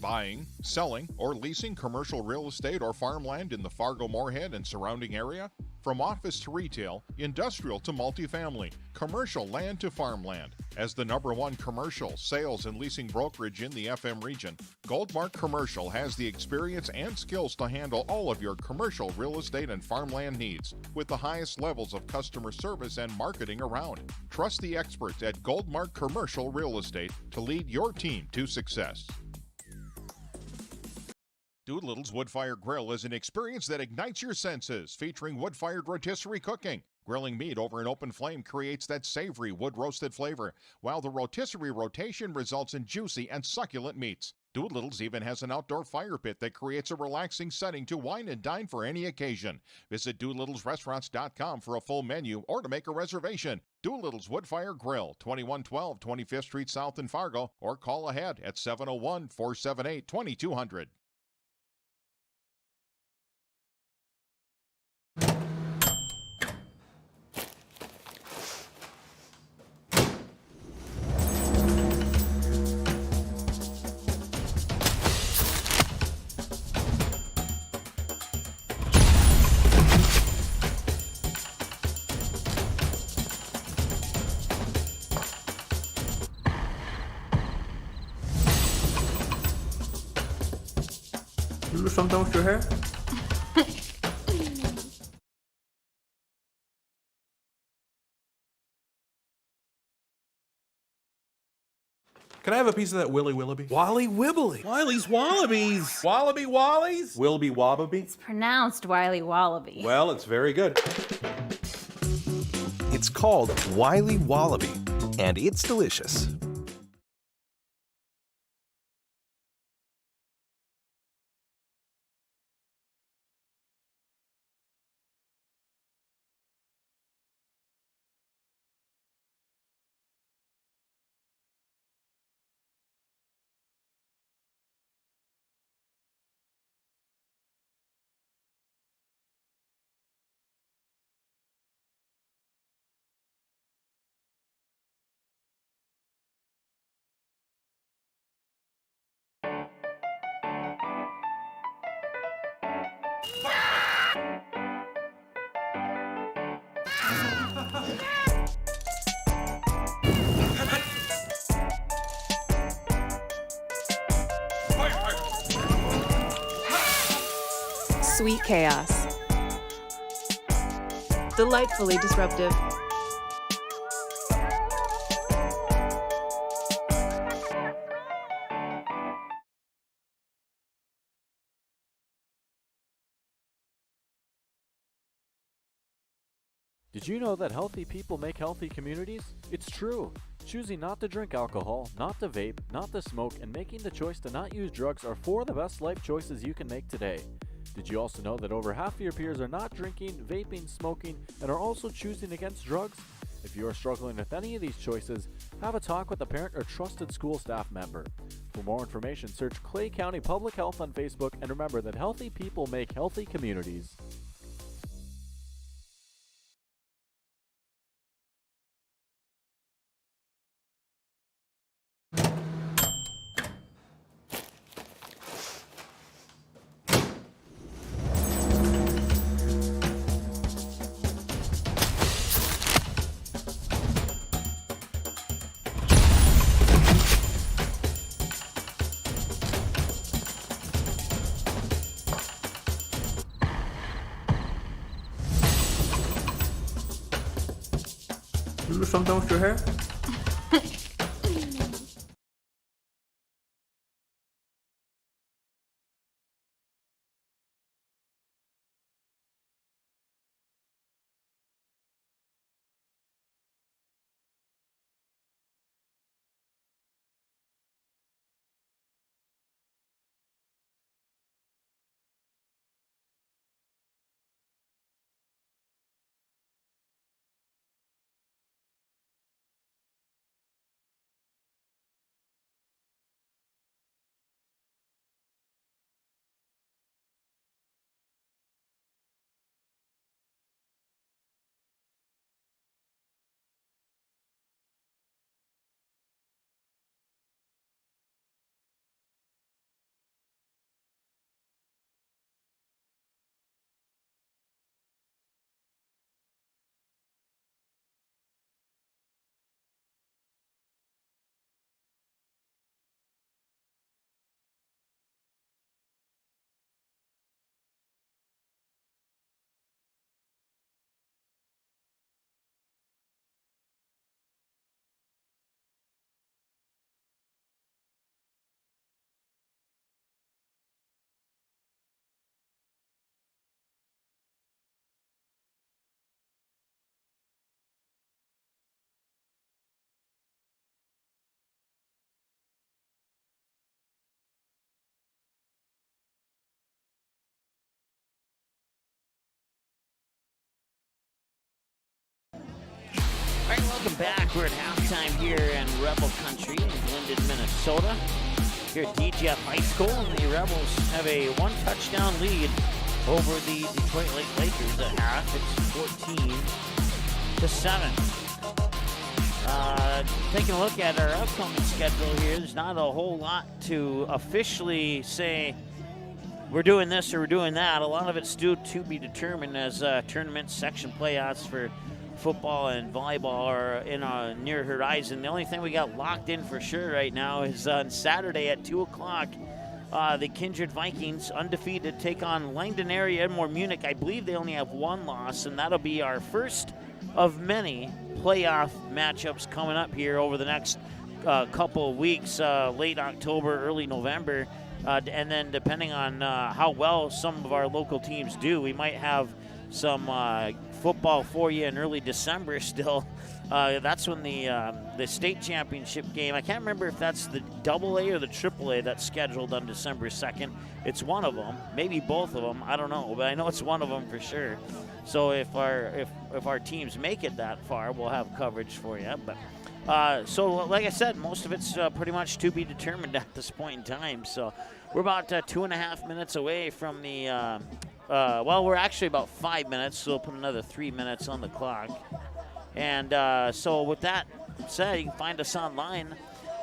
Buying, selling, or leasing commercial real estate or farmland in the Fargo-Moorhead and surrounding area? From office to retail, industrial to multifamily, commercial land to farmland. As the #1 commercial sales and leasing brokerage in the FM region, Goldmark Commercial has the experience and skills to handle all of your commercial real estate and farmland needs with the highest levels of customer service and marketing around. Trust the experts at Goldmark Commercial Real Estate to lead your team to success. Doolittle's Wood-Fired Grill is an experience that ignites your senses, featuring wood-fired rotisserie cooking. Grilling meat over an open flame creates that savory wood-roasted flavor, while the rotisserie rotation results in juicy and succulent meats. Doolittle's even has an outdoor fire pit that creates a relaxing setting to wine and dine for any occasion. Visit doolittlesrestaurants.com for a full menu or to make a reservation. Doolittle's Wood-Fired Grill, 2112 25th Street South in Fargo, or call ahead at 701-478-2200. You do something with your hair? Can I have a piece of that Willy Willoughby? Wally Wibbly. Wiley's Wallabies. Wallaby Wallies? Wilby Wallaby. It's pronounced Wiley Wallaby. Well, it's very good. It's called Wiley Wallaby, and it's delicious. Sweet chaos. Delightfully disruptive. Did you know that healthy people make healthy communities? It's true. Choosing not to drink alcohol, not to vape, not to smoke, and making the choice to not use drugs are 4 of the best life choices you can make today. Did you also know that over half of your peers are not drinking, vaping, smoking, and are also choosing against drugs? If you are struggling with any of these choices, have a talk with a parent or trusted school staff member. For more information, search Clay County Public Health on Facebook, and remember that healthy people make healthy communities. Do something with your hair? All right, welcome back. We're at halftime here in Rebel Country in Linden, Minnesota. Here at DGF High School, and the Rebels have a one-touchdown lead over the Detroit Lakers at half. It's 14-7. Taking a look at our upcoming schedule here, there's not a whole lot to officially say we're doing this or we're doing that. A lot of it's still to be determined as tournament section playoffs for football and volleyball are in a near horizon. The only thing we got locked in for sure right now is on Saturday at 2 o'clock. The Kindred Vikings, undefeated, take on Langdon area Edmore Munich. I believe they only have one loss, and that'll be our first of many playoff matchups coming up here over the next couple of weeks, late October, early November. And then depending on how well some of our local teams do, we might have some football for you in early December still. That's when the state championship game, I can't remember if that's the AA or the AAA that's scheduled on December 2nd. It's one of them, maybe both of them, I don't know, but I know it's one of them for sure. So if our teams make it that far, we'll have coverage for you. But so like I said, most of it's pretty much to be determined at this point in time. So we're about 2.5 minutes away from the well, we're actually about 5 minutes, so we'll put another 3 minutes on the clock. And so with that said, you can find us online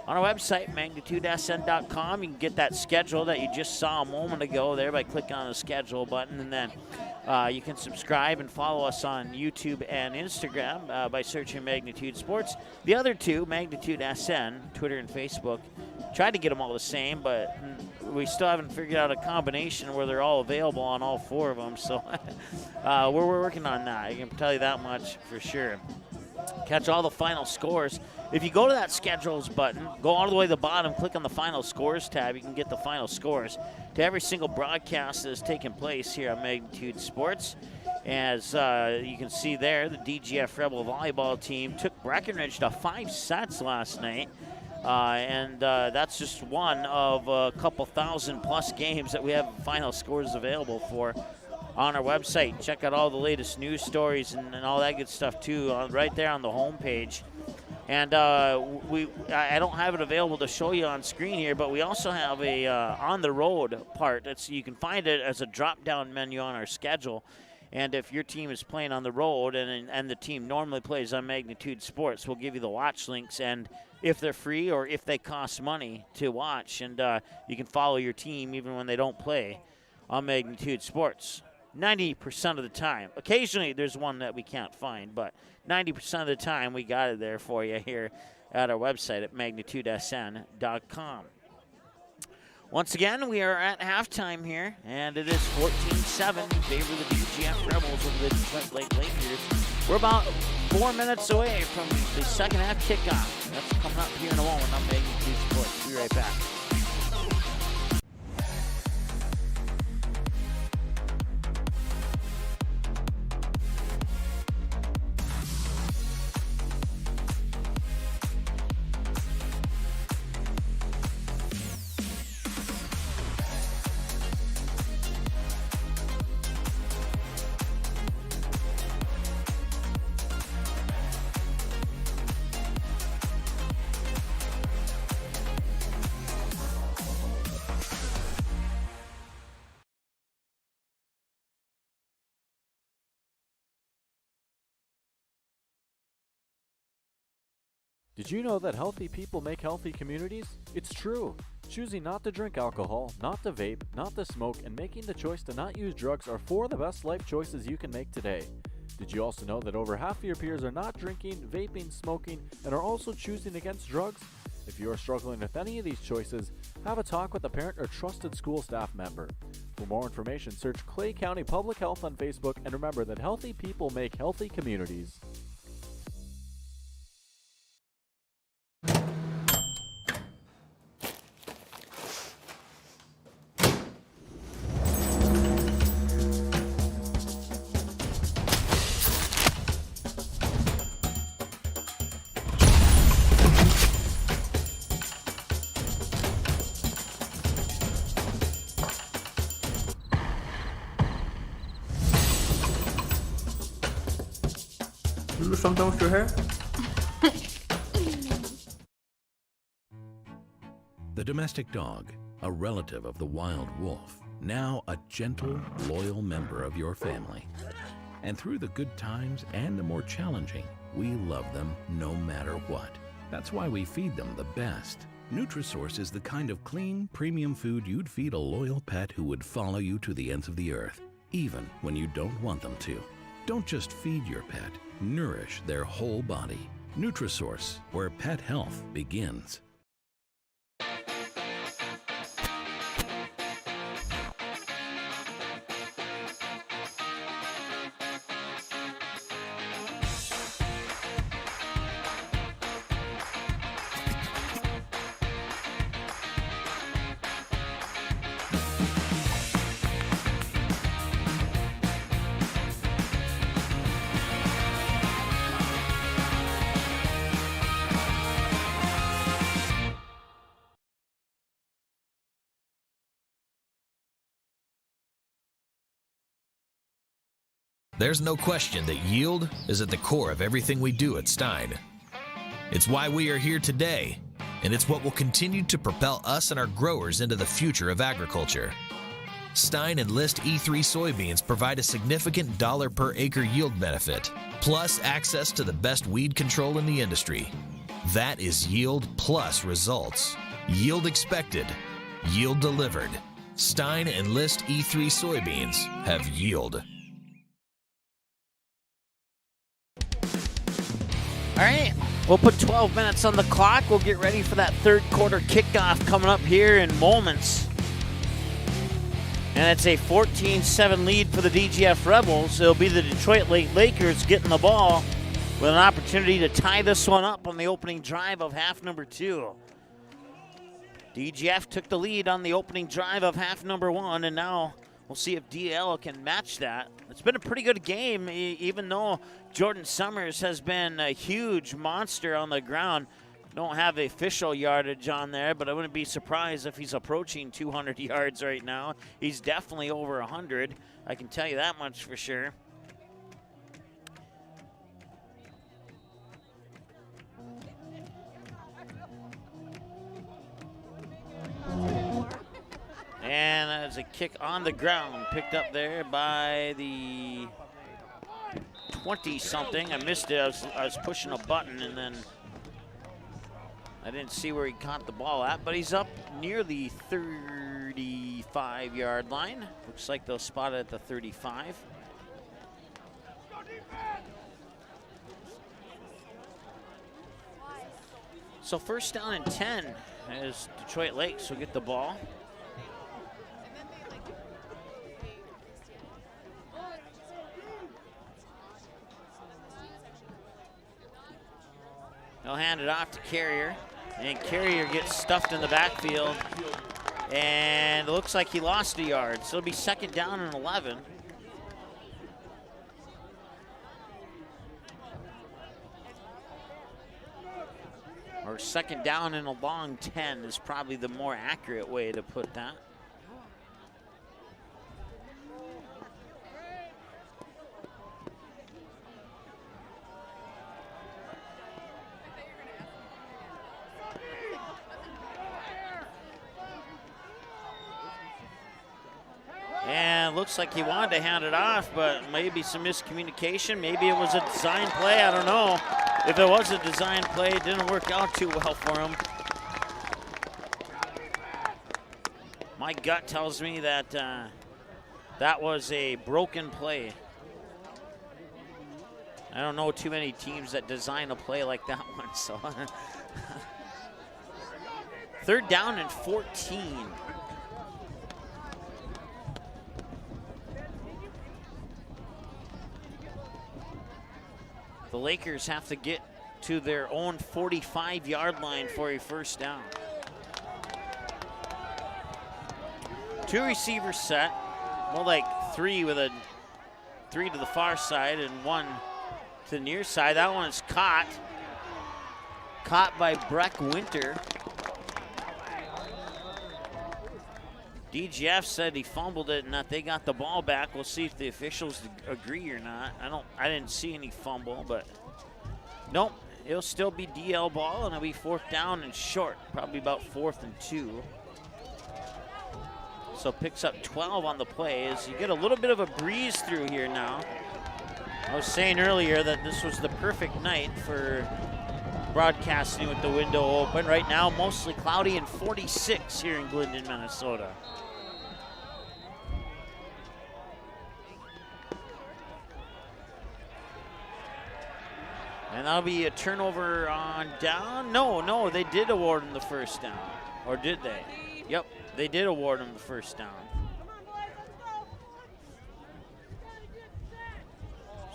on our website, magnitudesn.com. You can get that schedule that you just saw a moment ago there by clicking on the schedule button. And then you can subscribe and follow us on YouTube and Instagram by searching Magnitude Sports. The other two, Magnitude SN, Twitter and Facebook, tried to get them all the same, but we still haven't figured out a combination where they're all available on all four of them. So we're working on that. I can tell you that much for sure. Catch all the final scores. If you go to that schedules button, go all the way to the bottom, click on the final scores tab, you can get the final scores to every single broadcast that has taken place here on Magnitude Sports. As you can see there, the DGF Rebel volleyball team took Breckenridge to 5 sets last night. And that's just one of a couple thousand plus games that we have final scores available for. on our website. Check out all the latest news stories and all that good stuff too, right there on the homepage. And I don't have it available to show you on screen here, but we also have a on the road part. You can find it as a drop-down menu on our schedule. And if your team is playing on the road and the team normally plays on Magnitude Sports, we'll give you the watch links, and if they're free or if they cost money to watch. And you can follow your team even when they don't play on Magnitude Sports. 90% of the time. Occasionally there's one that we can't find, but 90% of the time we got it there for you here at our website at magnitudesn.com. Once again, we are at halftime here, and it is 14-7 in favor of the DGF Rebels over the Detroit Lakers. We're about 4 minutes away from the second half kickoff. That's coming up here in a moment on Magnitude Sports. Be right back. Did you know that healthy people make healthy communities? It's true. Choosing not to drink alcohol, not to vape, not to smoke, and making the choice to not use drugs are 4 of the best life choices you can make today. Did you also know that over half of your peers are not drinking, vaping, smoking, and are also choosing against drugs? If you are struggling with any of these choices, have a talk with a parent or trusted school staff member. For more information, search Clay County Public Health on Facebook, and remember that healthy people make healthy communities. Do something with your hair? The domestic dog, a relative of the wild wolf, now a gentle, loyal member of your family. And through the good times and the more challenging, we love them no matter what. That's why we feed them the best. Nutrisource is the kind of clean, premium food you'd feed a loyal pet who would follow you to the ends of the earth, even when you don't want them to. Don't just feed your pet, nourish their whole body. Nutrisource, where pet health begins. There's no question that yield is at the core of everything we do at Stein. It's why we are here today, and it's what will continue to propel us and our growers into the future of agriculture. Stein Enlist E3 soybeans provide a significant dollar per acre yield benefit, plus access to the best weed control in the industry. That is yield plus results. Yield expected, yield delivered. Stein Enlist E3 soybeans have yield. All right, we'll put 12 minutes on the clock. We'll get ready for that third quarter kickoff coming up here in moments. And it's a 14-7 lead for the DGF Rebels. It'll be the Detroit Lakers getting the ball with an opportunity to tie this one up on the opening drive of half number 2. DGF took the lead on the opening drive of half number 1, and now we'll see if DL can match that. It's been a pretty good game, even though Jordan Summers has been a huge monster on the ground. Don't have the official yardage on there, but I wouldn't be surprised if he's approaching 200 yards right now. He's definitely over 100. I can tell you that much for sure. And that's a kick on the ground, picked up there by the 20-something. I missed it. I was pushing a button, and then I didn't see where he caught the ball at, but he's up near the 35-yard line. Looks like they'll spot it at the 35. So first down and 10 as Detroit Lakes will get the ball. They'll hand it off to Carrier, and Carrier gets stuffed in the backfield, and it looks like he lost a yard, so it'll be second down and 11. Or second down and a long 10 is probably the more accurate way to put that. And looks like he wanted to hand it off, but maybe some miscommunication. Maybe it was a design play. I don't know. If it was a design play, it didn't work out too well for him. My gut tells me that that was a broken play. I don't know too many teams that design a play like that one. So third down and 14. The Lakers have to get to their own 45-yard line for a first down. Two receivers set, more like three with a three to the far side and one to the near side. That one is caught by Breck Winter. DGF said he fumbled it and that they got the ball back. We'll see if the officials agree or not. I didn't see any fumble, but nope, it'll still be DL ball, and it'll be fourth down and short, probably about 4th and 2. So picks up 12 on the play as you get a little bit of a breeze through here now. I was saying earlier that this was the perfect night for broadcasting with the window open. Right now, mostly cloudy and 46 here in Glendon, Minnesota. And that'll be a turnover on down. No, they did award him the first down. Or did they? Yep, they did award him the first down.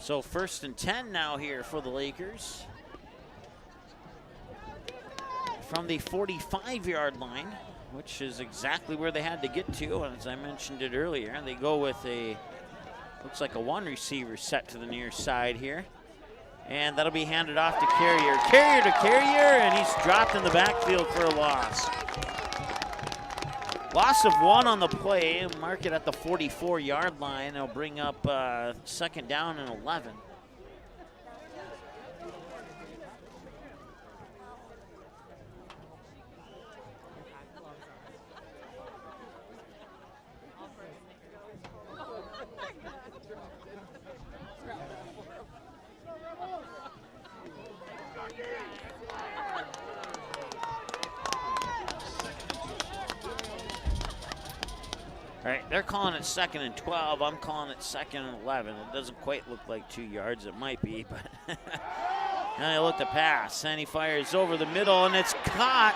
So first and 10 now here for the Lakers. From the 45-yard line, which is exactly where they had to get to. As I mentioned it earlier, they go with looks like a one receiver set to the near side here. And that'll be handed off to Carrier. Carrier to Carrier, and he's dropped in the backfield for a loss. Loss of 1 on the play. Mark it at the 44-yard line. They'll bring up second down and 11. All right, they're calling it second and 12. I'm calling it second and 11. It doesn't quite look like 2 yards. It might be, but now they look to pass. And he fires over the middle, and it's caught.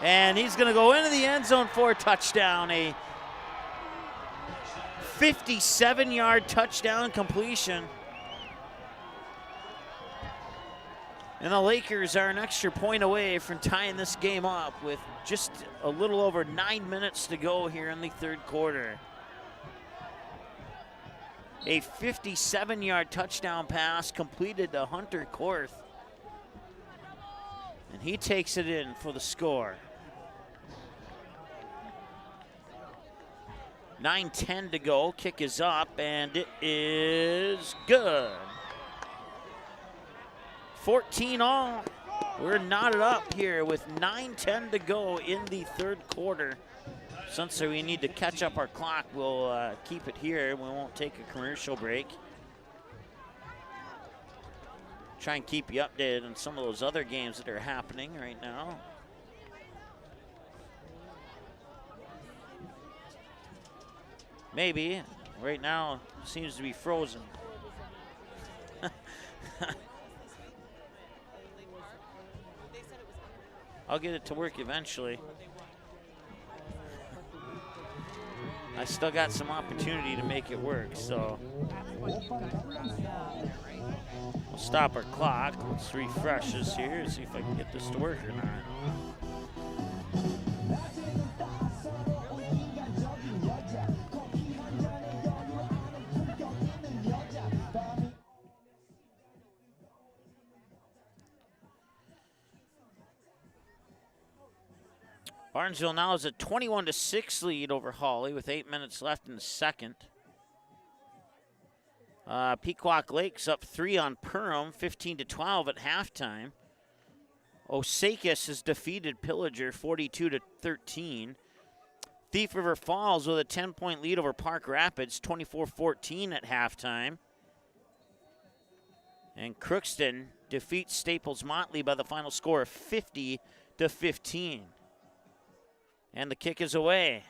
And he's going to go into the end zone for a touchdown. A 57-yard touchdown completion. And the Lakers are an extra point away from tying this game up with just a little over 9 minutes to go here in the third quarter. A 57-yard touchdown pass completed to Hunter Korth. And he takes it in for the score. 9:10 to go. Kick is up, and it is good. 14 all. We're knotted up here with 9:10 to go in the third quarter. Since we need to catch up our clock, we'll keep it here. We won't take a commercial break. Try and keep you updated on some of those other games that are happening right now. Maybe. Right now, seems to be frozen. I'll get it to work eventually. I still got some opportunity to make it work, so. We'll stop our clock. Let's refresh this here and see if I can get this to work or not. Barnesville now has a 21-6 lead over Hawley with 8 minutes left in the second. Pequot Lakes up 3 on Perham, 15-12 at halftime. Osakis has defeated Pillager 42-13. Thief River Falls with a 10-point lead over Park Rapids, 24-14 at halftime. And Crookston defeats Staples Motley by the final score of 50-15. And the kick is away.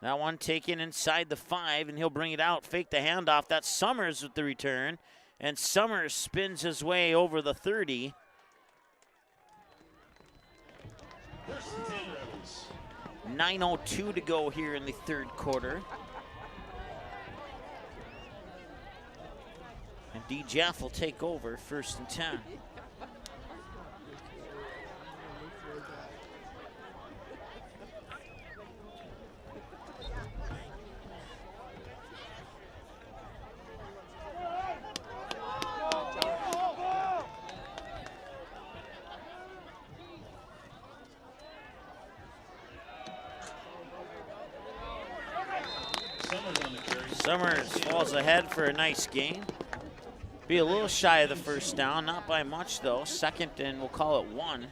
That one taken inside the 5, and he'll bring it out. Fake the handoff. That's Summers with the return. And Summers spins his way over the 30. First and 10 Rebels. 9:02 to go here in the third quarter. And DGF will take over first and 10. Summers falls ahead for a nice gain. Be a little shy of the first down, not by much though. Second and we'll call it 1.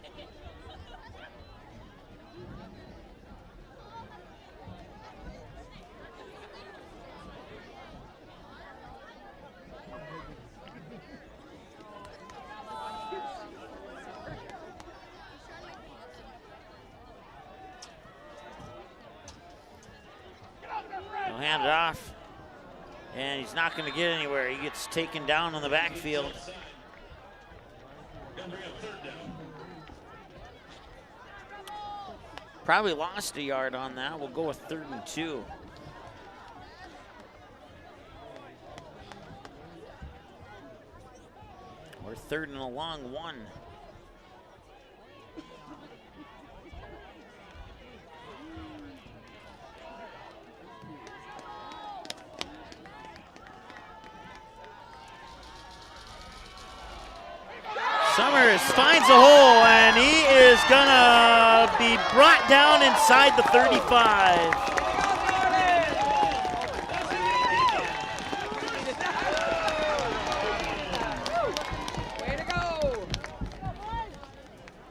He'll hand it off. And he's not going to get anywhere. He gets taken down on the backfield. Probably lost a yard on that. We'll go with 3rd and 2. Or 3rd and a long 1. Summers finds a hole, and he is gonna be brought down inside the 35. Way to go!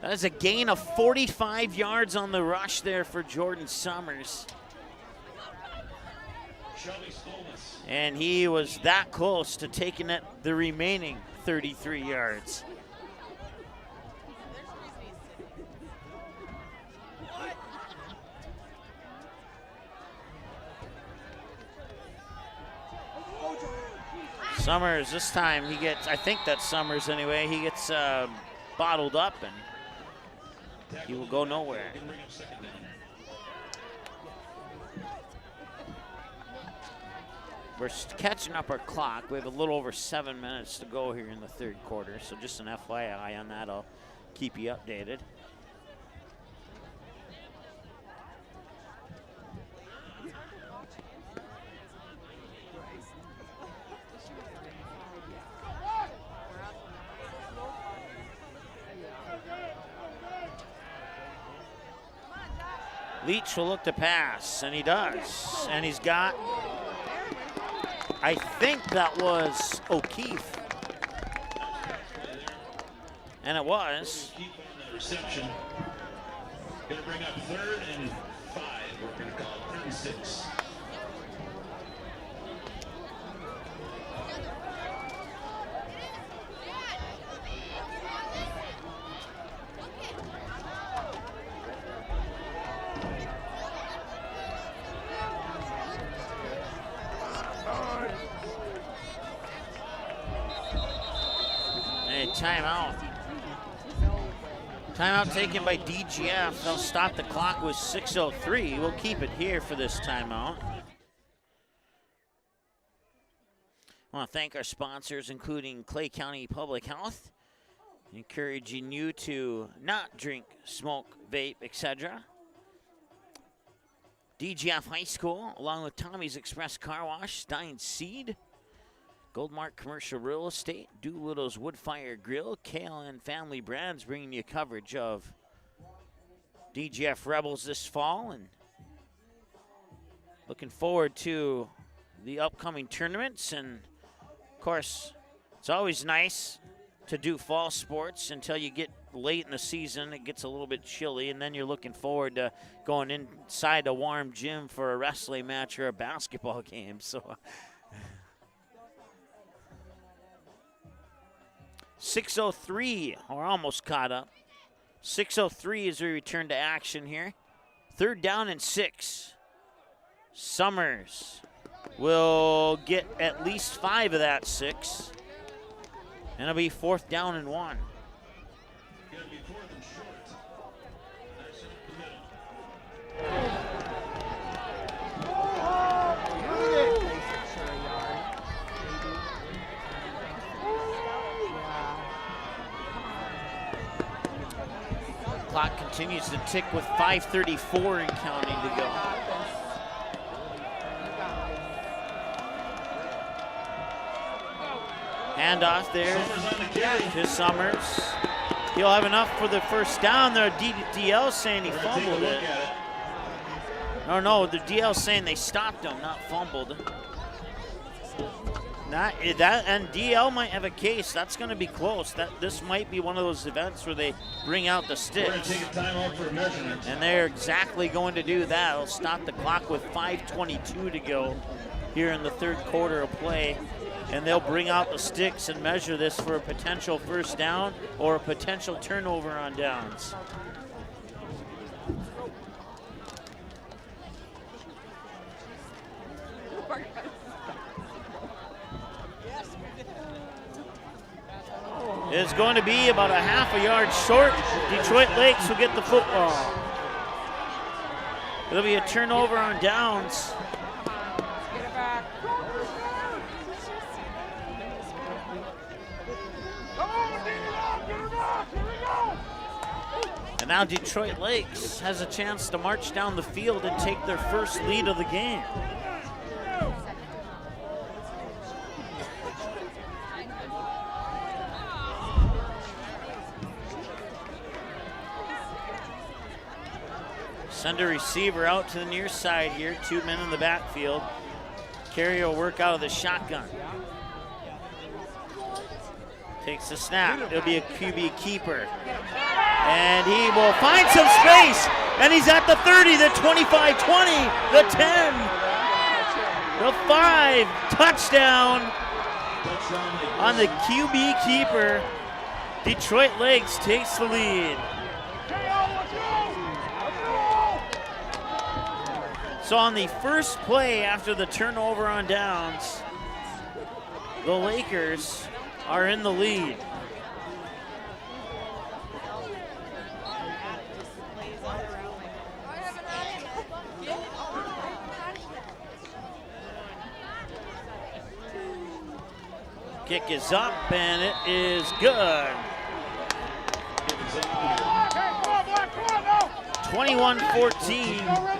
That is a gain of 45 yards on the rush there for Jordan Summers. And he was that close to taking it the remaining 33 yards. Summers, this time he gets, I think that's Summers anyway, he gets bottled up and he will go nowhere. We're catching up our clock. We have a little over 7 minutes to go here in the third quarter, so just an FYI on that. I'll keep you updated. Leach will look to pass, and he does. And he's got, I think that was O'Keefe. And it was. Keep on the reception. Going to bring up 3rd and 5. We're going to call it 3rd and 6. Timeout. Timeout taken by DGF. They'll stop the clock with 6:03. We'll keep it here for this timeout. I want to thank our sponsors, including Clay County Public Health, encouraging you to not drink, smoke, vape, etc. DGF High School, along with Tommy's Express Car Wash, Stein Seed, Goldmark Commercial Real Estate, Doolittle's Woodfire Grill, KLN Family Brands, bringing you coverage of DGF Rebels this fall, and looking forward to the upcoming tournaments. And of course, it's always nice to do fall sports until you get late in the season. It gets a little bit chilly, and then you're looking forward to going inside a warm gym for a wrestling match or a basketball game. So 6:03, we're almost caught up. 6:03 as we return to action here. 3rd down and 6. Summers will get at least 5 of that 6. And it'll be 4th down and 1. Clock continues to tick with 5:34 and counting to go. Handoff there to Summers. He'll have enough for the first down there. DL saying he fumbled it. No, the DL saying they stopped him, not fumbled. And DL might have a case. That's going to be close. This might be one of those events where they bring out the sticks. We're going to take a timeout for a measurement. And they're exactly going to do that. They'll stop the clock with 5:22 to go here in the 3rd quarter of play. And they'll bring out the sticks and measure this for a potential first down or a potential turnover on downs. It's going to be about a half a yard short. Detroit Lakes will get the football. It'll be a turnover on downs. Get it back. And now Detroit Lakes has a chance to march down the field and take their first lead of the game. Send a receiver out to the near side here. 2 men in the backfield. Carrier will work out of the shotgun. Takes the snap. It'll be a QB keeper. And he will find some space. And he's at the 30, the 25, 20, the 10, the 5. Touchdown on the QB keeper. Detroit Lakes takes the lead. So on the first play after the turnover on downs, the Lakers are in the lead. Kick is up and it is good. 21-14.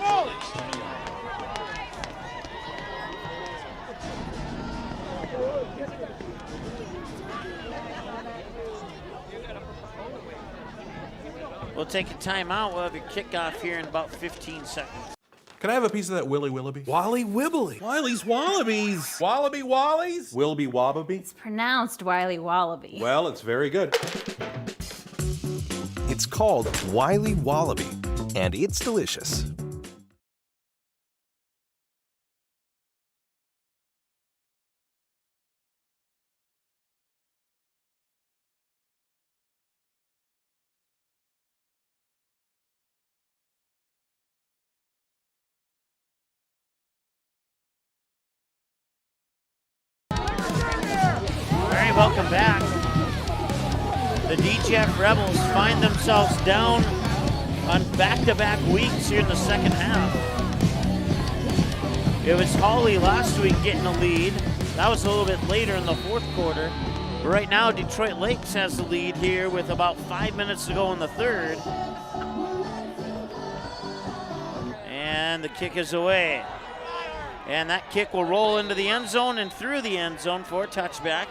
We'll take a timeout. We'll have your kickoff here in about 15 seconds. Can I have a piece of that Willy Willoughby? Wally Wibbly. Wiley's Wallabies. Wallaby Wallies. Wilby Wobbaby. It's pronounced Wiley Wallaby. Well, it's very good. It's called Wiley Wallaby, and it's delicious. Welcome back. The DGF Rebels find themselves down on back-to-back weeks here in the second half. It was Hawley last week getting a lead. That was a little bit later in the fourth quarter. But right now, Detroit Lakes has the lead here with about 5 minutes to go in the third. And the kick is away. And that kick will roll into the end zone and through the end zone for a touchback.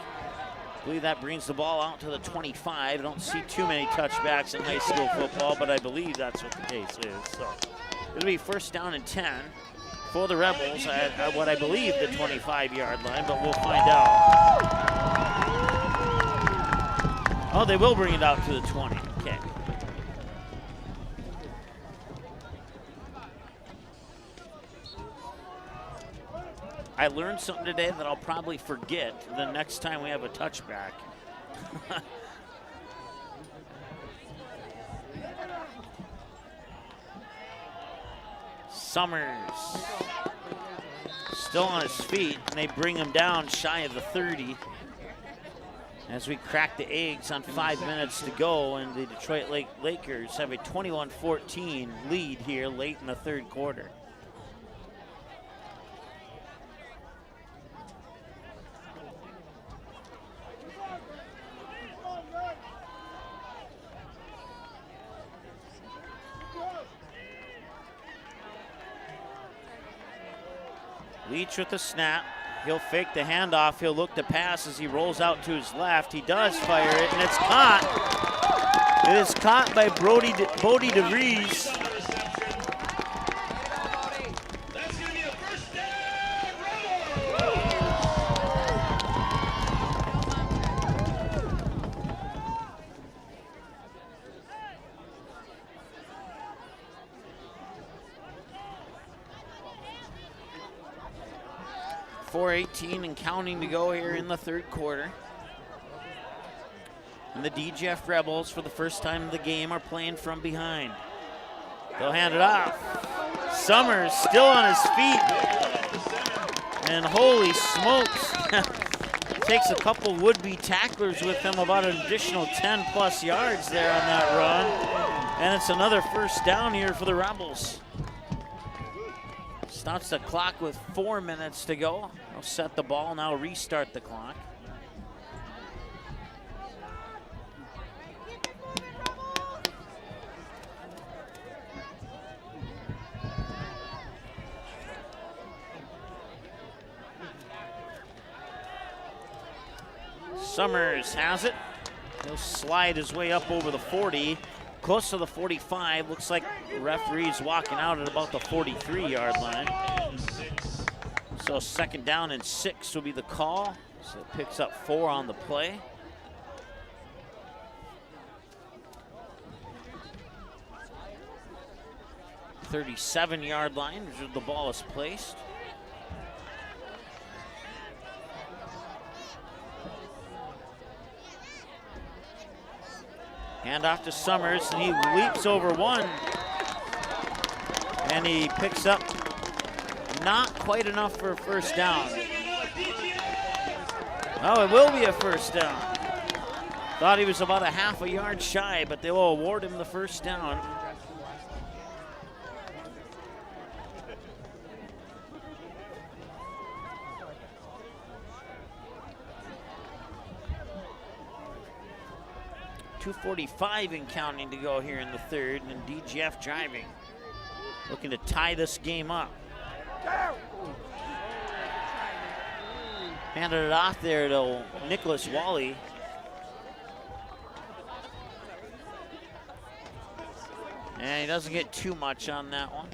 I believe that brings the ball out to the 25. I don't see too many touchbacks in high school football, but I believe that's what the case is. So it'll be first down and 10 for the Rebels at what I believe the 25-yard line, but we'll find out. Oh, they will bring it out to the 20. Okay. I learned something today that I'll probably forget the next time we have a touchback. Summers still on his feet, and they bring him down shy of the 30 as we crack the eggs on 5 minutes to go, and the Detroit Lakers have a 21-14 lead here late in the third quarter. Leach with the snap. He'll fake the handoff. He'll look to pass as he rolls out to his left. He does fire it, and it's caught. It is caught by Bodie DeVries. That's going to be a first down. 4:18 and counting to go here in the third quarter. And the DGF Rebels, for the first time in the game, are playing from behind. They'll hand it off. Summers still on his feet. And holy smokes. Takes a couple would-be tacklers with him, about an additional 10-plus yards there on that run. And it's another first down here for the Rebels. Stops the clock with 4 minutes to go. They'll set the ball, now restart the clock. Summers has it. He'll slide his way up over the 40. Close to the 45. Looks like the referee's walking out at about the 43-yard line. So second down and 6 will be the call. So it picks up 4 on the play. .37-yard line, where the ball is placed. Hand off to Summers, and he leaps over one. And he picks up not quite enough for a first down. Oh, it will be a first down. Thought he was about a half a yard shy, but they will award him the first down. .245 and counting to go here in the third, and DGF driving, looking to tie this game up. Handed it off there to Nicholas Wally. And he doesn't get too much on that one.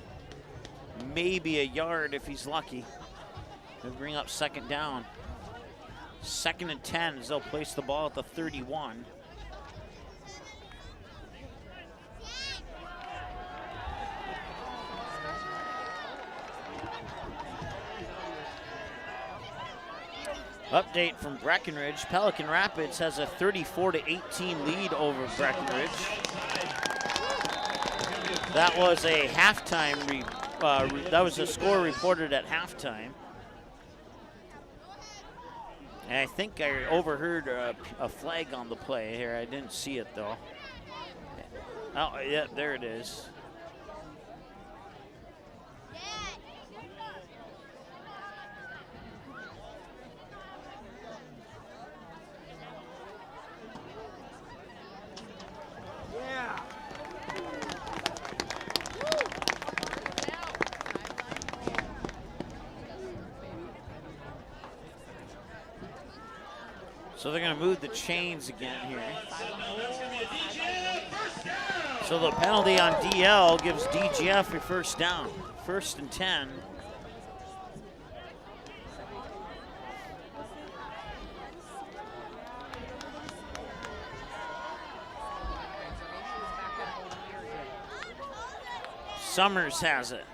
Maybe a yard if he's lucky. They'll bring up second down. 2nd and 10 as they'll place the ball at the 31. Update from Breckenridge. Pelican Rapids has a 34-18 lead over Breckenridge. That was a halftime, that was a score reported at halftime. And I think I overheard a flag on the play here. I didn't see it though. Oh, yeah, there it is. So they're going to move the chains again here. So the penalty on DL gives DGF a first down. 1st and 10. Summers has it.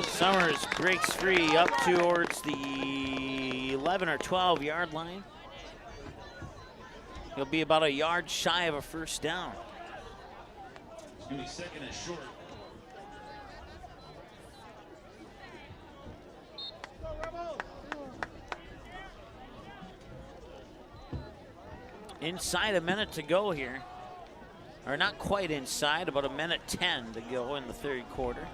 Summers breaks free up towards the 11 or 12 yard line. He'll be about a yard shy of a first down. It's going to be 2nd and short. Inside a minute to go here. Or not quite inside, about a minute 10 to go in the 3rd quarter.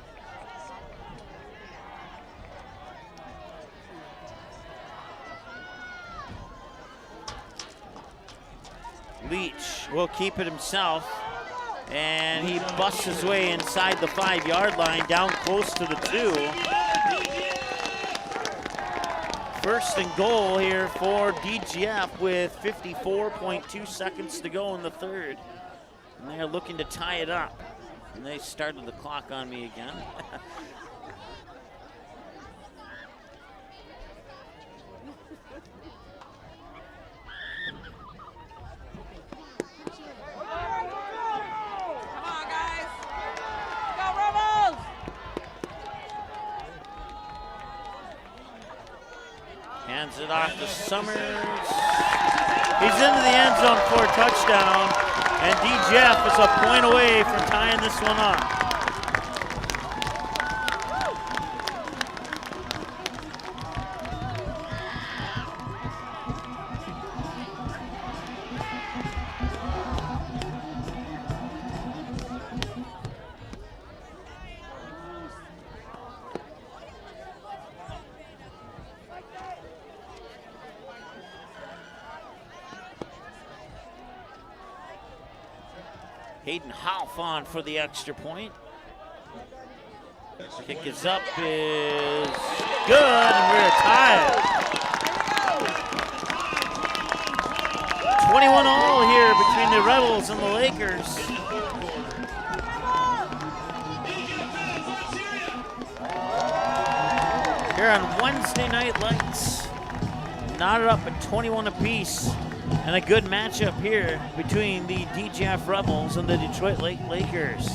Leach will keep it himself, and he busts his way inside the 5 yard line, down close to the 2. 1st and goal here for DGF with 54.2 seconds to go in the 3rd. And they're looking to tie it up. And they started the clock on me again. Hands it off to Summers. He's into the end zone for a touchdown, and DGF is a point away from tying this one up. Hayden Half on for the extra point. Kick is up, is good, and we're tied. 21-all here between the Rebels and the Lakers. Here on Wednesday Night Lights. Knotted up at 21 apiece. And a good matchup here between the DGF Rebels and the Detroit Lakers.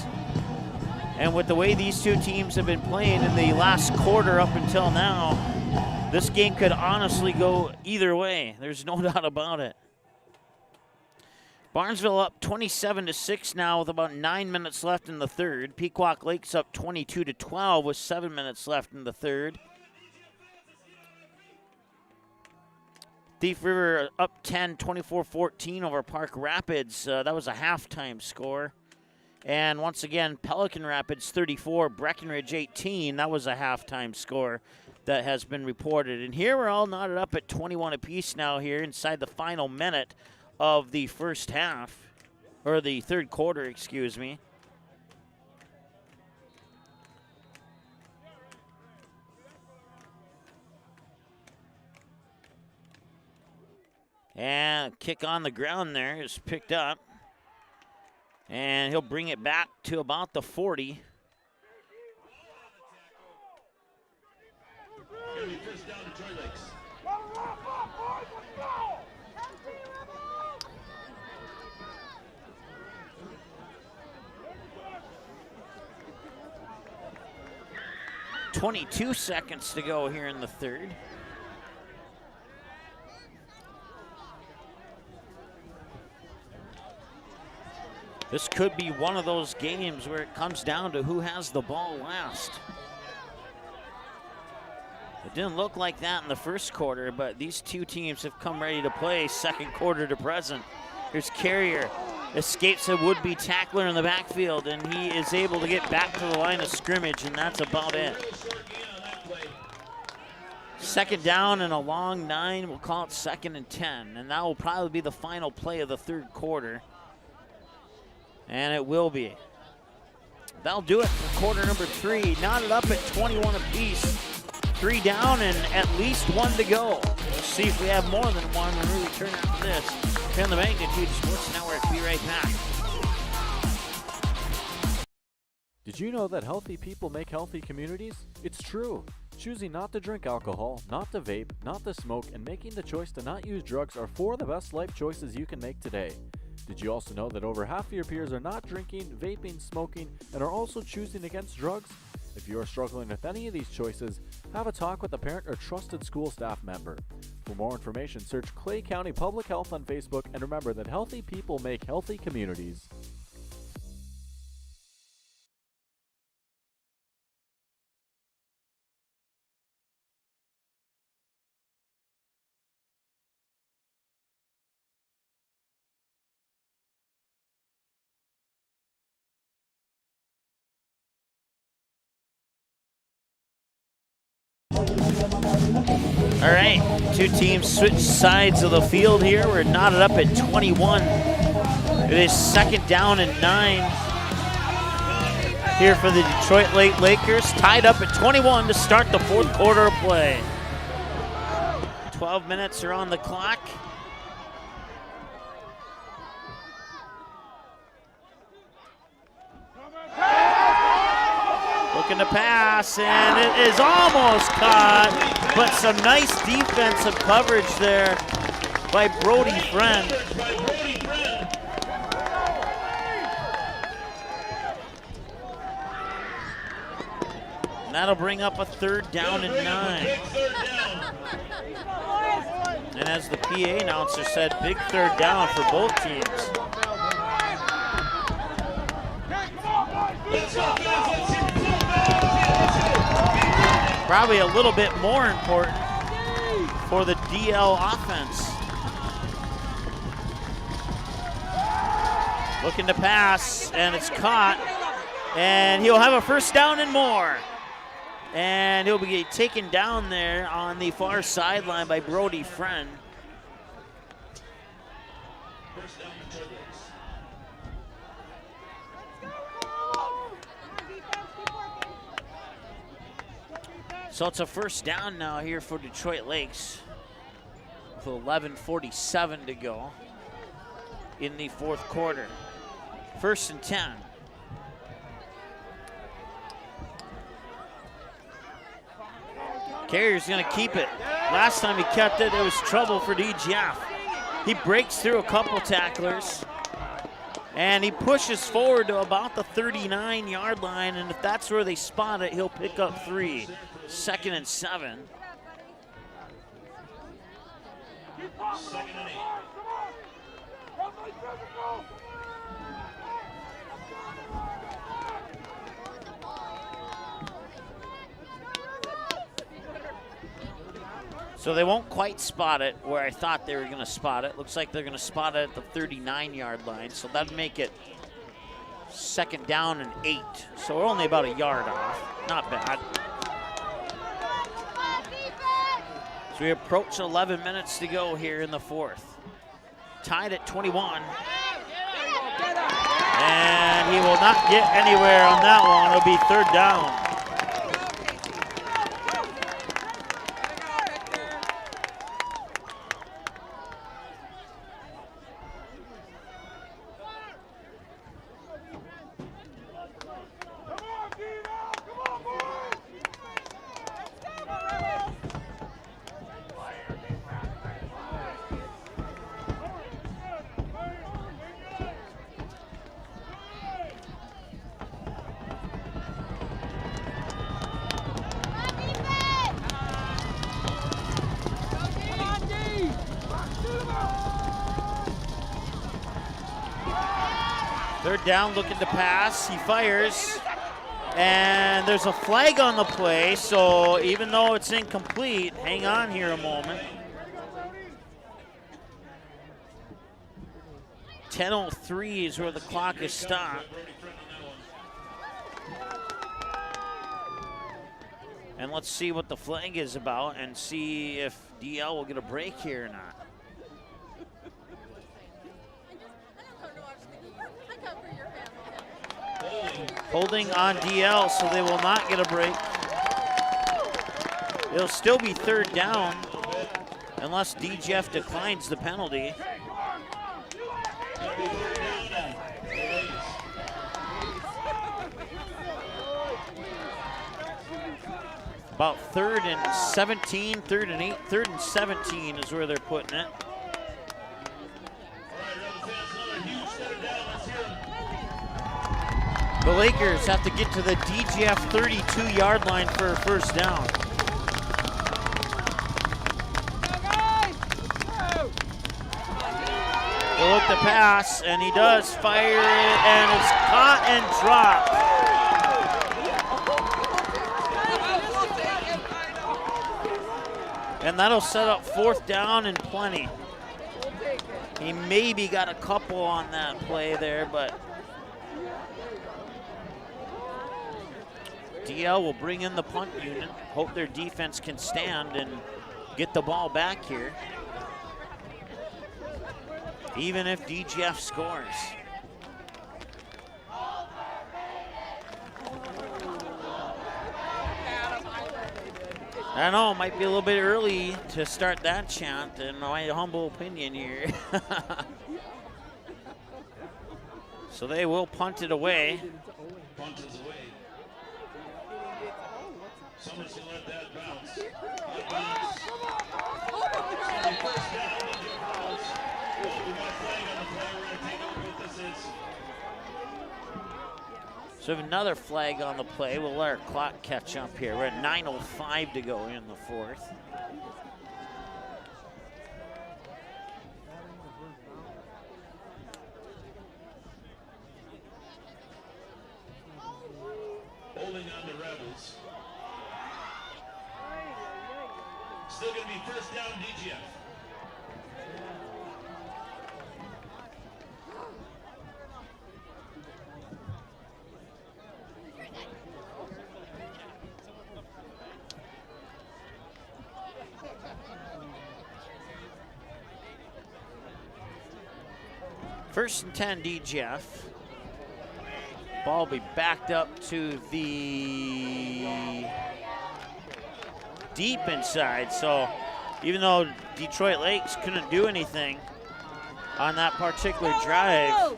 And with the way these two teams have been playing in the last quarter up until now, this game could honestly go either way. There's no doubt about it. Barnesville up 27-6 now with about 9 minutes left in the 3rd. Pequot Lakes up 22-12 with 7 minutes left in the 3rd. Thief River up 10, 24-14 over Park Rapids. That was a halftime score. And once again, Pelican Rapids 34, Breckenridge 18. That was a halftime score that has been reported. And here we're all knotted up at 21 apiece now here inside the final minute of the first half, or the 3rd quarter, excuse me. And kick on the ground there is picked up. And he'll bring it back to about the 40. First down, Detroit Lakes. 22 seconds to go here in the third. This could be one of those games where it comes down to who has the ball last. It didn't look like that in the first quarter, but these two teams have come ready to play second quarter to present. Here's Carrier, escapes a would-be tackler in the backfield, and he is able to get back to the line of scrimmage, and that's about it. Second down and a long 9. We'll call it 2nd and 10, and that will probably be the final play of the third quarter. And it will be. That'll do it for quarter number 3. Knotted up at 21 apiece. 3 down and at least 1 to go. We'll see if we have more than 1 when we return after this. Here on the Magnitude Sports Network. Be right back. Did you know that healthy people make healthy communities? It's true. Choosing not to drink alcohol, not to vape, not to smoke, and making the choice to not use drugs are 4 of the best life choices you can make today. Did you also know that over half of your peers are not drinking, vaping, smoking, and are also choosing against drugs? If you are struggling with any of these choices, have a talk with a parent or trusted school staff member. For more information, search Clay County Public Health on Facebook, and remember that healthy people make healthy communities. All right, two teams switch sides of the field here. We're knotted up at 21. It is 2nd down and 9 here for the Detroit Lakers. Tied up at 21 to start the fourth quarter of play. 12 minutes are on the clock. Looking to pass, and it is almost caught, but some nice defensive coverage there by Brody Friend. And that'll bring up a 3rd down and 9. And as the PA announcer said, big 3rd down for both teams. Probably a little bit more important for the DL offense. Looking to pass, and it's caught. And he'll have a 1st down and more. And he'll be taken down there on the far sideline by Brody Friend. So it's a 1st down now here for Detroit Lakes with 11:47 to go in the fourth quarter. 1st and 10. Carrier's gonna keep it. Last time he kept it, it was trouble for DGF. He breaks through a couple tacklers and he pushes forward to about the 39-yard line, and if that's where they spot it, he'll pick up 3. 2nd and 7. So they won't quite spot it where I thought they were going to spot it. Looks like they're going to spot it at the 39-yard line, so that'd make it 2nd down and 8. So we're only about a yard off. Not bad. So we approach 11 minutes to go here in the fourth. Tied at 21. And he will not get anywhere on that one. It'll be 3rd down. Third down, looking to pass. He fires. And there's a flag on the play, so even though it's incomplete, hang on here a moment. 10:03 is where the clock is stopped. And let's see what the flag is about and see if DL will get a break here or not. Holding on DL, so they will not get a break. It'll still be third down unless DGF declines the penalty. About 3rd and 17, 3rd and 8, 3rd and 17 is where they're putting it. The Lakers have to get to the DGF 32-yard line for a first down. They'll look to pass, and he does fire it, and it's caught and dropped. And that'll set up 4th down and plenty. He maybe got a couple on that play there, but DL will bring in the punt unit. Hope their defense can stand and get the ball back here, even if DGF scores. I know, it might be a little bit early to start that chant, in my humble opinion here. So they will punt it away. Punt is away. Summers will let that bounce. First down, DGF Rebels. We got a flag on the play. We're going to take a look what this is. So we have another flag on the play. We'll let our clock catch up here. We're at 9:05 to go in the 4th. Holding on the Rebels. Still going to be first down, DGF. First and 10, DGF. Ball will be backed up to the deep inside. So even though Detroit Lakes couldn't do anything on that particular drive,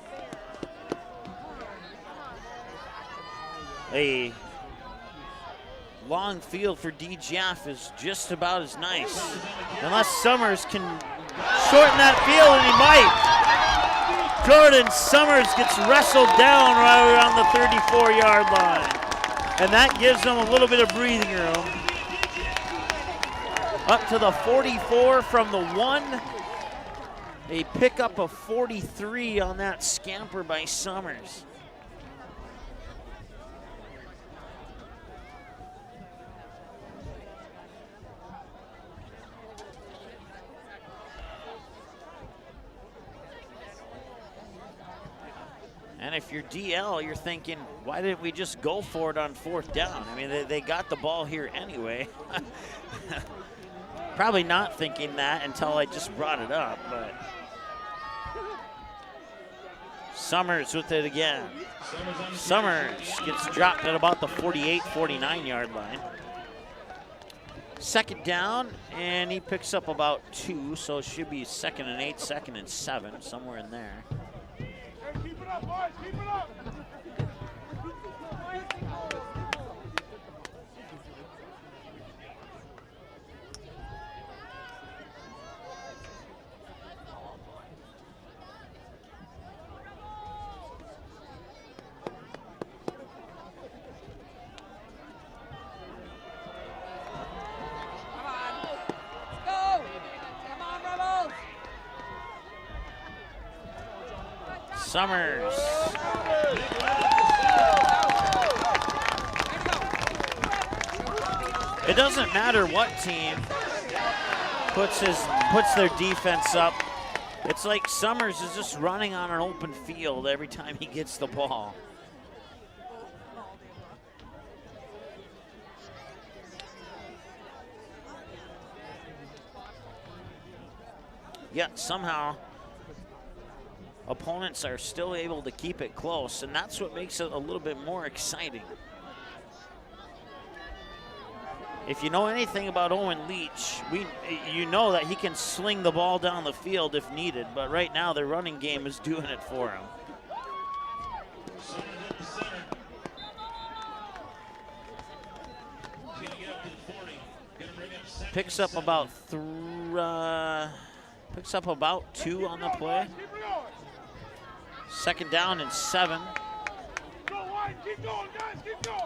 a long field for DGF is just about as nice. Unless Summers can shorten that field, and he might. Jordan Summers gets wrestled down right around the 34-yard line. And that gives them a little bit of breathing room. Up to the 44 from the 1. A pickup of 43 on that scamper by Summers. And if you're DL, you're thinking, why didn't we just go for it on 4th down? I mean, they got the ball here anyway. Probably not thinking that until I just brought it up, but Summers with it again. Summers gets dropped at about the 48, 49-yard line. 2nd down, and he picks up about 2, so it should be 2nd and 8, 2nd and 7, somewhere in there. Keep it up, boys, keep it up. Summers. It doesn't matter what team puts their defense up. It's like Summers is just running on an open field every time he gets the ball. Yet somehow opponents are still able to keep it close, and that's what makes it a little bit more exciting. If you know anything about Owen Leach, you know that he can sling the ball down the field if needed, but right now their running game is doing it for him. Picks up about 2 on the play. 2nd down and 7. Keep going, guys, keep going.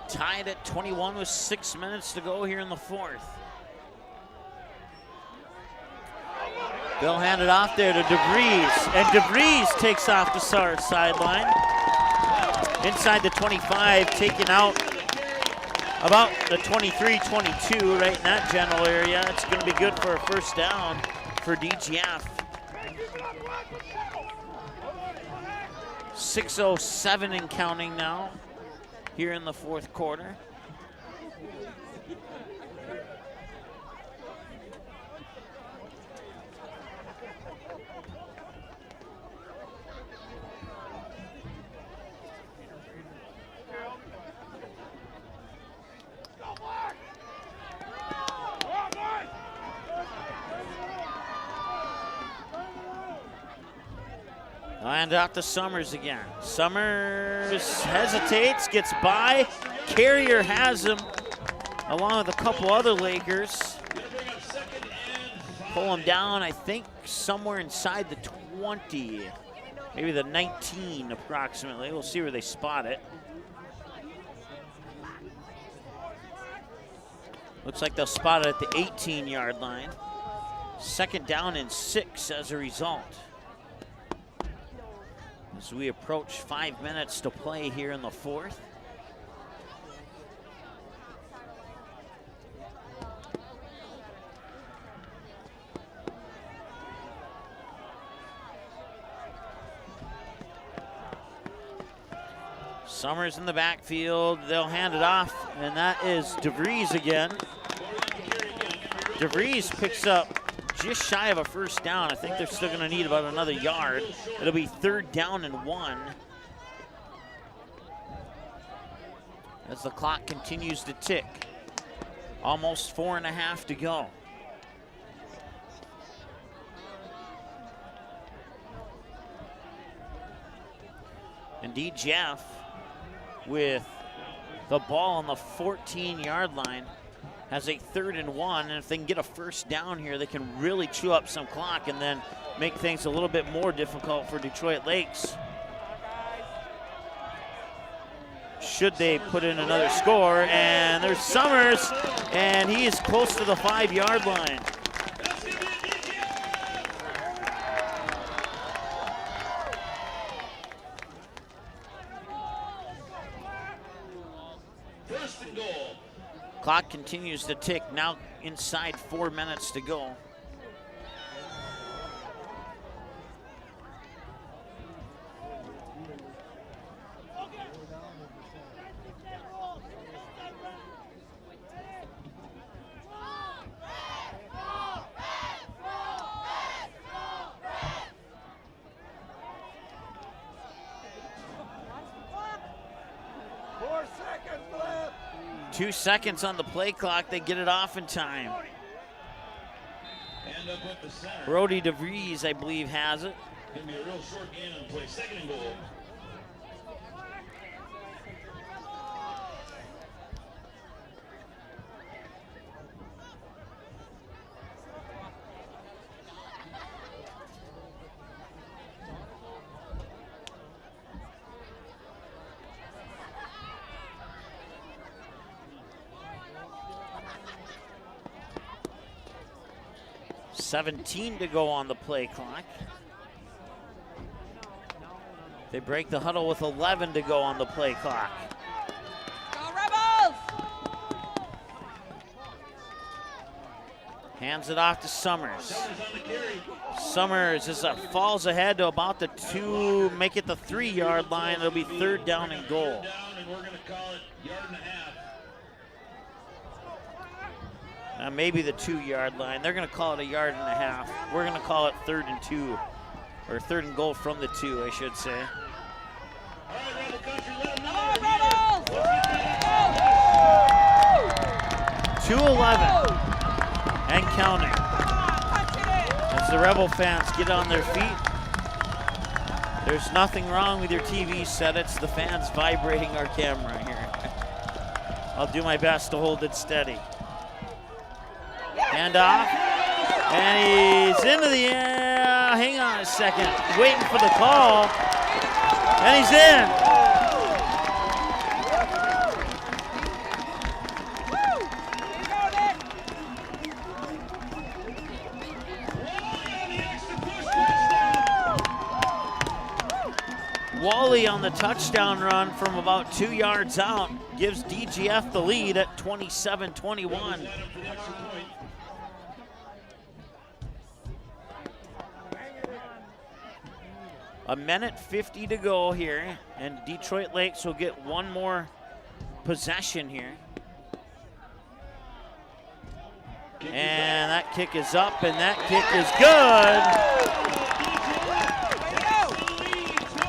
Tied at 21 with 6 minutes to go here in the 4th. They'll hand it off there to DeVries, and DeVries takes off the sideline. Inside the 25, taken out about the 23-22, right in that general area. It's going to be good for a 1st down for DGF. 6:07 and counting now here in the 4th quarter. And out to Summers again. Summers hesitates, gets by. Carrier has him, along with a couple other Lakers. Pull him down, I think, somewhere inside the 20, maybe the 19 approximately. We'll see where they spot it. Looks like they'll spot it at the 18-yard line. 2nd down and 6 as a result. As we approach 5 minutes to play here in the 4th. Summers in the backfield. They'll hand it off, and that is DeVries again. DeVries picks up just shy of a 1st down. I think they're still going to need about another yard. It'll be 3rd down and 1. As the clock continues to tick. Almost 4.5 to go. And DGF with the ball on the 14-yard line has a 3rd and 1, and if they can get a 1st down here, they can really chew up some clock and then make things a little bit more difficult for Detroit Lakes. Should they put in another score, and there's Summers, and he is close to the 5-yard line. Clock continues to tick, now inside 4 minutes to go. Four seconds left. 2 seconds on the play clock. They get it off in time. Brody DeVries, I believe, has it. Gonna be a real short gain on the play. 2nd and goal. 17 to go on the play clock. They break the huddle with 11 to go on the play clock. Go Rebels! Hands it off to Summers. Summers falls ahead to about the 2, make it the 3-yard line. It'll be 3rd down and goal. Maybe the 2-yard line. They're going to call it a 1.5 yards. We're going to call it 3rd and 2, or 3rd and goal from the 2, I should say. 2:11 and counting. As the Rebel fans get on their feet, there's nothing wrong with your TV set. It's the fans vibrating our camera here. I'll do my best to hold it steady. Hand off, and he's into the air. Hang on a second, waiting for the call, and he's in. Wally on the touchdown run from about 2 yards out gives DGF the lead at 27-21. A minute 50 to go here, and Detroit Lakes will get one more possession here. And that kick is up, and that kick is good.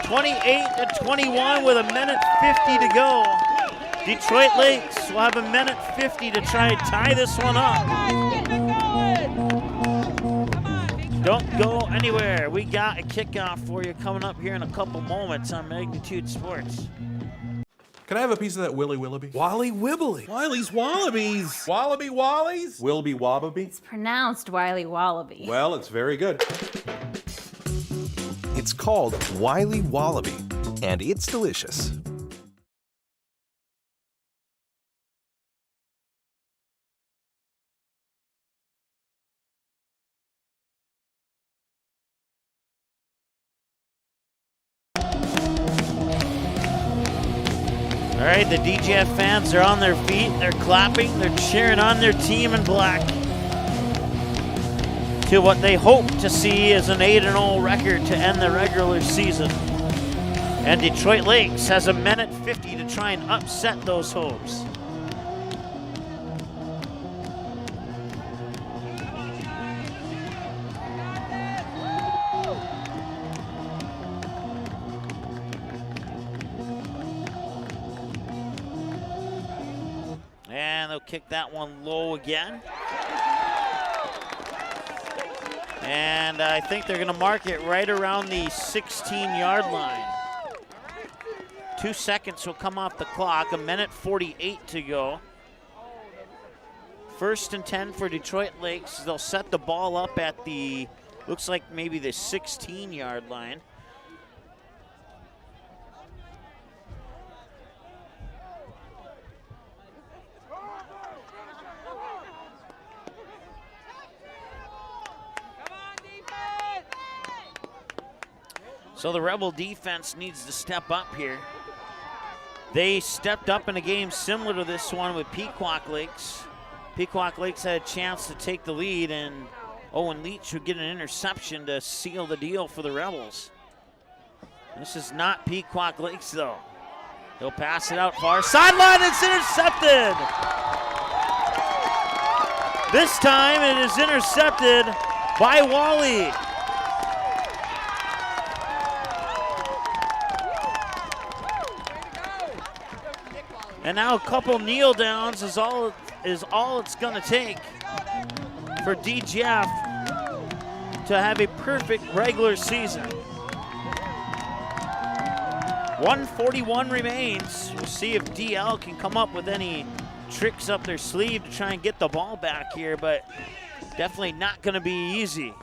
28-21 with a minute 50 to go. Detroit Lakes will have a minute 50 to try and tie this one up. Don't go anywhere. We got a kickoff for you coming up here in a couple moments on Magnitude Sports. Can I have a piece of that Willy Willoughby? Wally Wibbly. Wiley's Wallabies. Wallaby Wallies. Wilby Wobbaby. It's pronounced Wiley Wallaby. Well, it's very good. It's called Wiley Wallaby, and it's delicious. All right, the DGF fans are on their feet, they're clapping, they're cheering on their team in black to what they hope to see as an 8-0 record to end the regular season. And Detroit Lakes has a minute 50 to try and upset those hopes. And they'll kick that one low again. And I think they're going to mark it right around the 16-yard line. 2 seconds will come off the clock, a minute 48 to go. 1st and 10 for Detroit Lakes. They'll set the ball up at the, looks like maybe the 16-yard line. So the Rebel defense needs to step up here. They stepped up in a game similar to this one with Pequot Lakes. Pequot Lakes had a chance to take the lead, and Owen Leach would get an interception to seal the deal for the Rebels. This is not Pequot Lakes, though. He'll pass it out far sideline. It's intercepted. This time it is intercepted by Wally. And now a couple kneel downs is all it's going to take for DGF to have a perfect regular season. 1:41 remains. We'll see if DL can come up with any tricks up their sleeve to try and get the ball back here, but definitely not going to be easy.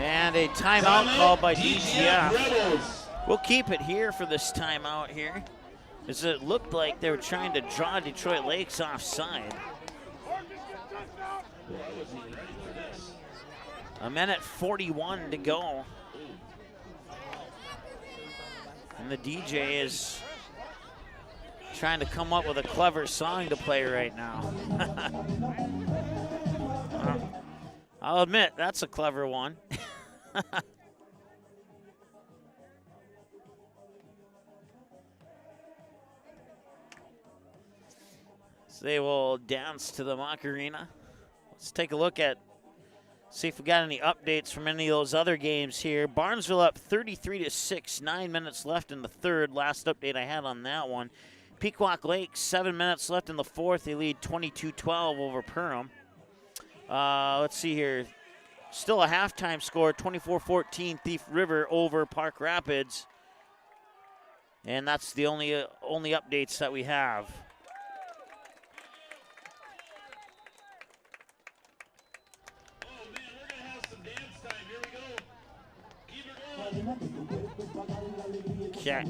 And a timeout called by DGF. We'll keep it here for this timeout here, as it looked like they were trying to draw Detroit Lakes offside. A minute 41 to go. And the DJ is trying to come up with a clever song to play right now. I'll admit, that's a clever one. So they will dance to the Macarena. Let's take a look at, see if we got any updates from any of those other games here. Barnesville up 33-6, 9 minutes left in the third. Last update I had on that one. Pequot Lakes, 7 minutes left in the fourth. They lead 22-12 over Perham. Let's see here. Still a halftime score, 24-14 Thief River over Park Rapids. And that's the only updates that we have. Okay,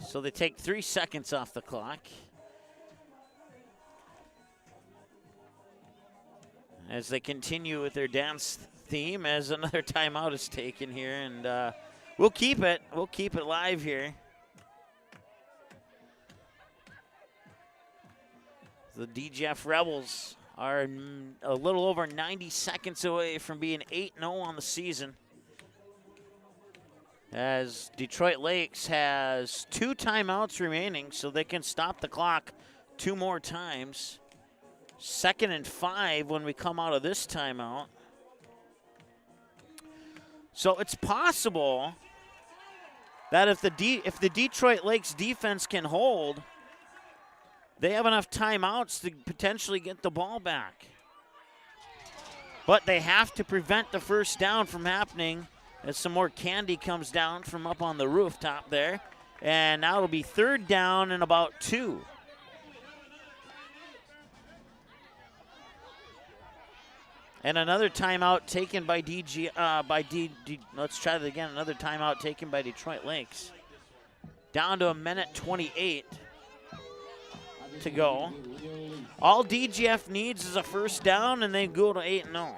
so they take 3 seconds off the clock. As they continue with their dance theme, as another timeout is taken here, and we'll keep it. We'll keep it live here. The DGF Rebels are a little over 90 seconds away from being 8-0 on the season, as Detroit Lakes has 2 timeouts remaining, so they can stop the clock 2 more times. 2nd and 5 when we come out of this timeout. So it's possible that if the Detroit Lakes defense can hold, they have enough timeouts to potentially get the ball back. But they have to prevent the first down from happening, as some more candy comes down from up on the rooftop there. And now it'll be 3rd down and about 2. And another timeout taken by let's try that again. Another timeout taken by Detroit Lakes. Down to a minute 28 to go. All DGF needs is a first down, and they go to 8-0.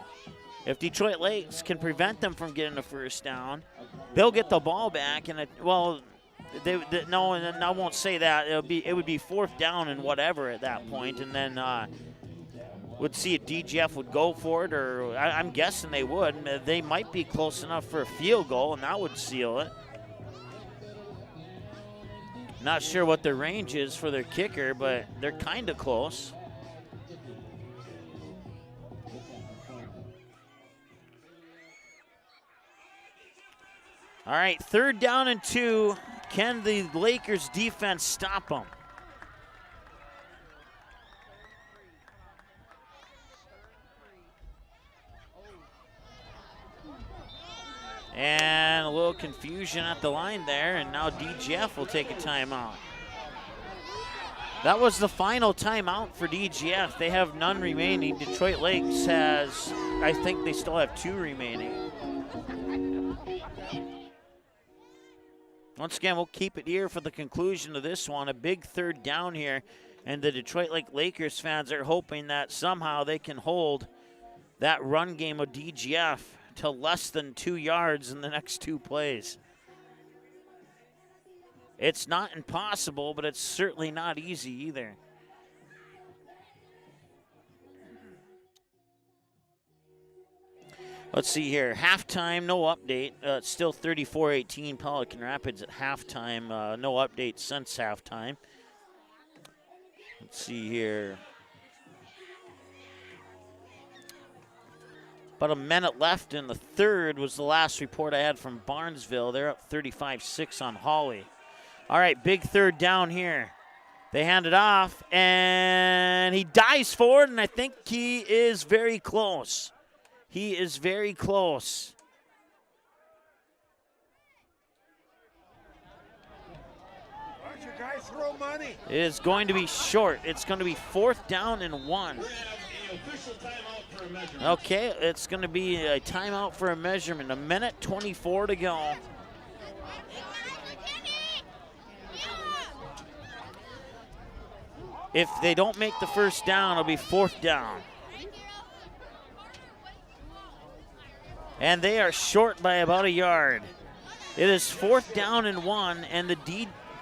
If Detroit Lakes can prevent them from getting a first down, they'll get the ball back. And no, and I won't say that. It would be 4th down and whatever at that point, and then would see if DGF would go for it, or I'm guessing they would. They might be close enough for a field goal, and that would seal it. Not sure what their range is for their kicker, but they're kind of close. All right, 3rd down and 2. Can the Lakers defense stop them? And a little confusion at the line there, and now DGF will take a timeout. That was the final timeout for DGF. They have none remaining. Detroit Lakes has, I think they still have 2 remaining. Once again, we'll keep it here for the conclusion of this one. A big 3rd down here, and the Detroit Lakers fans are hoping that somehow they can hold that run game of DGF to less than 2 yards in the next 2 plays. It's not impossible, but it's certainly not easy either. Let's see here. Halftime, no update. It's still 34-18 Pelican Rapids at halftime. No update since halftime. Let's see here. About a minute left in the third was the last report I had from Barnesville. They're up 35-6 on Hawley. All right, big 3rd down here. They hand it off, and he dives forward, and I think he is very close. He is very close. Why don't you guys throw money? It is going to be short. It's going to be 4th down and 1. the official timeout for a measurement. Okay, it's going to be a timeout for a measurement. 1:24 to go. If they don't make the first down, it'll be 4th down. And they are short by about a yard. It is 4th down and 1, and the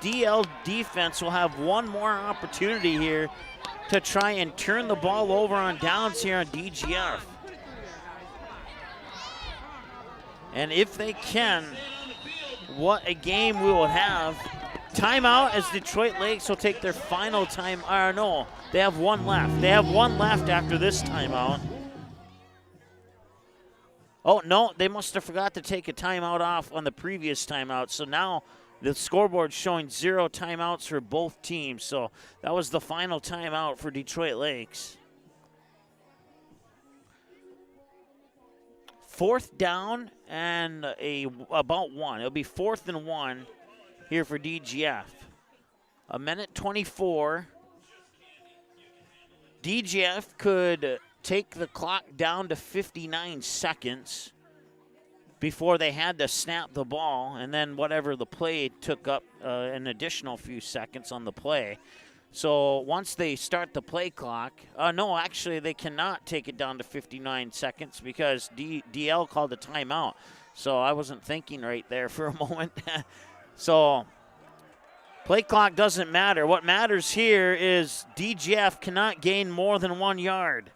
DL defense will have one more opportunity here to try and turn the ball over on downs here on DGF. And if they can, what a game we will have. Timeout as Detroit Lakes will take their final time. No, they have one left. They have one left after this timeout. Oh, no, they must have forgot to take a timeout off on the previous timeout. So now the scoreboard's showing 0 timeouts for both teams. So that was the final timeout for Detroit Lakes. 4th down and about 1. It'll be 4th and 1 here for DGF. 1:24. DGF could take the clock down to 59 seconds before they had to snap the ball, and then whatever the play took up an additional few seconds on the play. So once they start the play clock, no, actually they cannot take it down to 59 seconds because DL called a timeout. So I wasn't thinking right there for a moment. So play clock doesn't matter. What matters here is DGF cannot gain more than 1 yard.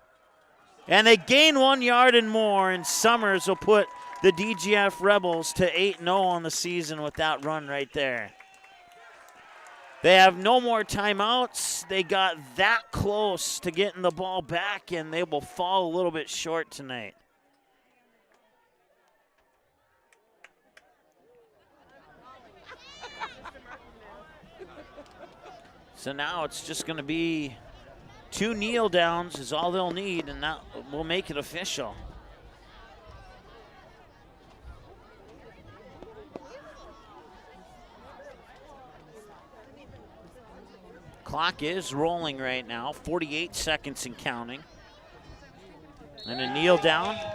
And they gain 1 yard and more, and Summers will put the DGF Rebels to 8-0 on the season with that run right there. They have no more timeouts. They got that close to getting the ball back, and they will fall a little bit short tonight. So now it's just going to be 2 kneel downs is all they'll need, and that will make it official. Clock is rolling right now, 48 seconds and counting. And a kneel down. One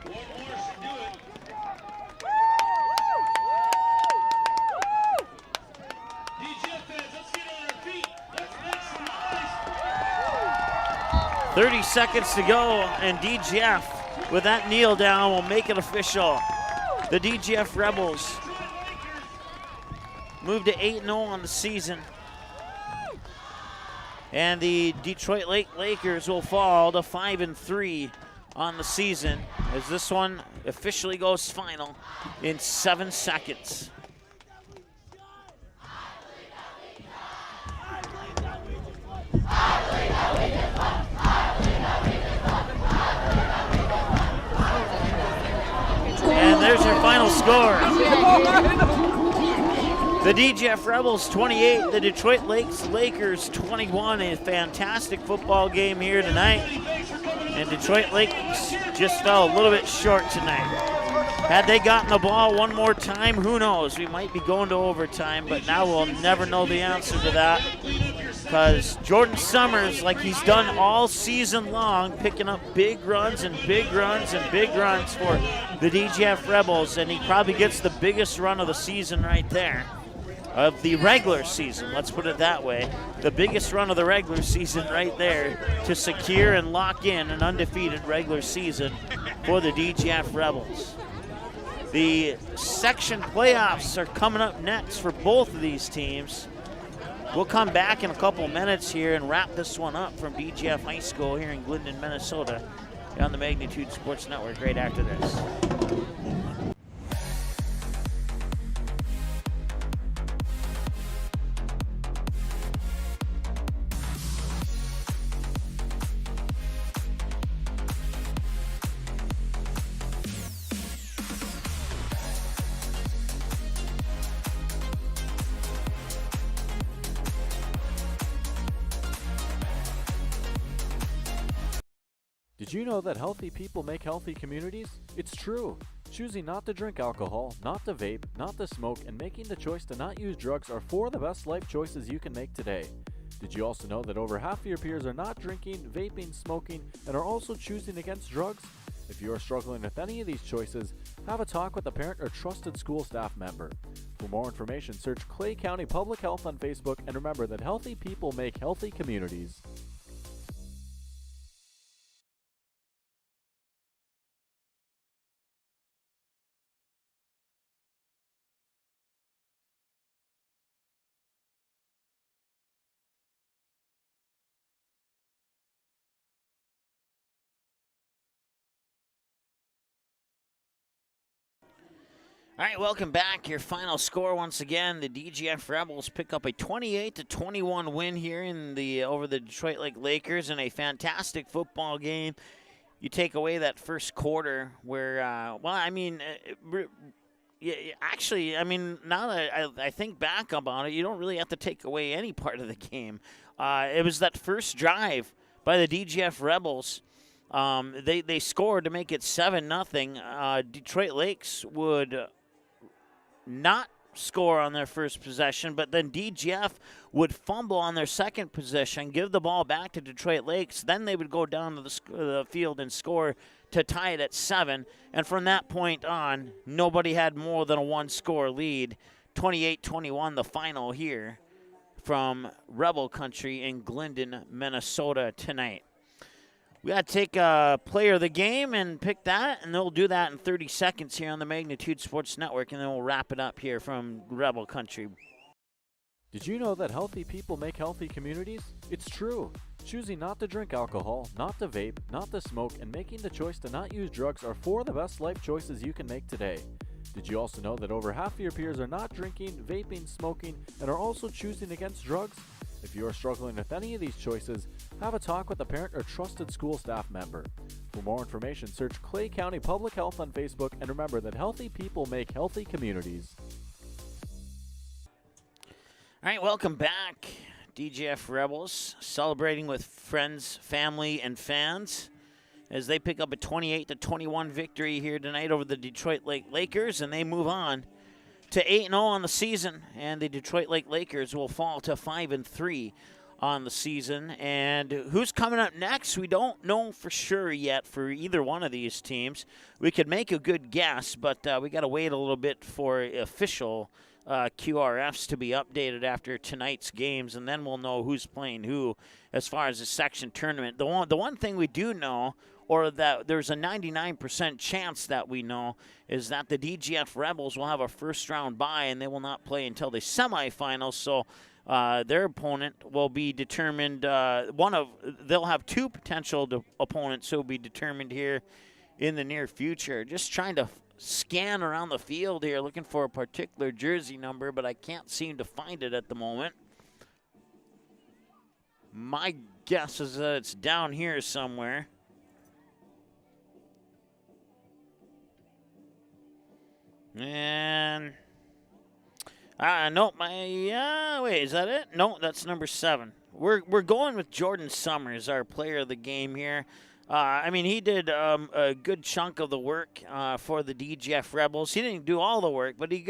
more should do it. DGF fans, let's get on our feet. Let's make some noise. 30 seconds to go, and DGF, with that kneel down, will make it official. The DGF Rebels moved to 8-0 on the season. And the Detroit Lakers will fall to 5-3 on the season as this one officially goes final in 7 seconds. And there's your final score. The DGF Rebels 28, the Detroit Lakers 21. A fantastic football game here tonight. And Detroit Lakers just fell a little bit short tonight. Had they gotten the ball one more time, who knows? We might be going to overtime, but now we'll never know the answer to that. Because Jordan Summers, like he's done all season long, picking up big runs and big runs and big runs for the DGF Rebels, and he probably gets the biggest run of the season right there. Of the regular season, let's put it that way. The biggest run of the regular season right there to secure and lock in an undefeated regular season for the DGF Rebels. The section playoffs are coming up next for both of these teams. We'll come back in a couple minutes here and wrap this one up from DGF High School here in Glendon, Minnesota on the Magnitude Sports Network right after this. Did you know that healthy people make healthy communities? It's true. Choosing not to drink alcohol, not to vape, not to smoke, and making the choice to not use drugs are 4 of the best life choices you can make today. Did you also know that over half of your peers are not drinking, vaping, smoking, and are also choosing against drugs? If you are struggling with any of these choices, have a talk with a parent or trusted school staff member. For more information, search Clay County Public Health on Facebook, and remember that healthy people make healthy communities. All right, welcome back. Your final score once again: the DGF Rebels pick up a 28-21 win here over the Detroit Lake Lakers in a fantastic football game. You take away that first quarter where, actually, now that I think back about it, you don't really have to take away any part of the game. It was that first drive by the DGF Rebels. They scored to make it 7-0. Detroit Lakes would not score on their first possession, but then DGF would fumble on their second possession, give the ball back to Detroit Lakes. Then they would go down to the field and score to tie it at 7. And from that point on, nobody had more than a one-score lead. 28-21 the final here from Rebel Country in Glendon, Minnesota tonight. We got to take a player of the game and pick that, and they'll do that in 30 seconds here on the Magnitude Sports Network, and then we'll wrap it up here from Rebel Country. Did you know that healthy people make healthy communities? It's true. Choosing not to drink alcohol, not to vape, not to smoke, and making the choice to not use drugs are 4 of the best life choices you can make today. Did you also know that over half of your peers are not drinking, vaping, smoking, and are also choosing against drugs? If you are struggling with any of these choices, have a talk with a parent or trusted school staff member. For more information, search Clay County Public Health on Facebook, and remember that healthy people make healthy communities. All right, welcome back. DGF Rebels celebrating with friends, family, and fans as they pick up a 28-21 victory here tonight over the Detroit Lake Lakers, and they move on to 8-0 on the season, and the Detroit Lake Lakers will fall to 5-3 on the season. And who's coming up next, we don't know for sure yet for either one of these teams. We could make a good guess, but we got to wait a little bit for official QRFs to be updated after tonight's games, and then we'll know who's playing who as far as the section tournament. The one thing we do know, or that there's a 99% chance that we know, is that the DGF Rebels will have a first-round bye, and they will not play until the semifinals. So their opponent will be determined. They'll have 2 potential opponents who will be determined here in the near future. Just trying to scan around the field here, looking for a particular jersey number, but I can't seem to find it at the moment. My guess is that it's down here somewhere. And nope. Wait, is that it? No, that's number 7. We're going with Jordan Summers, our player of the game here. He did a good chunk of the work for the DGF Rebels. He didn't do all the work, but he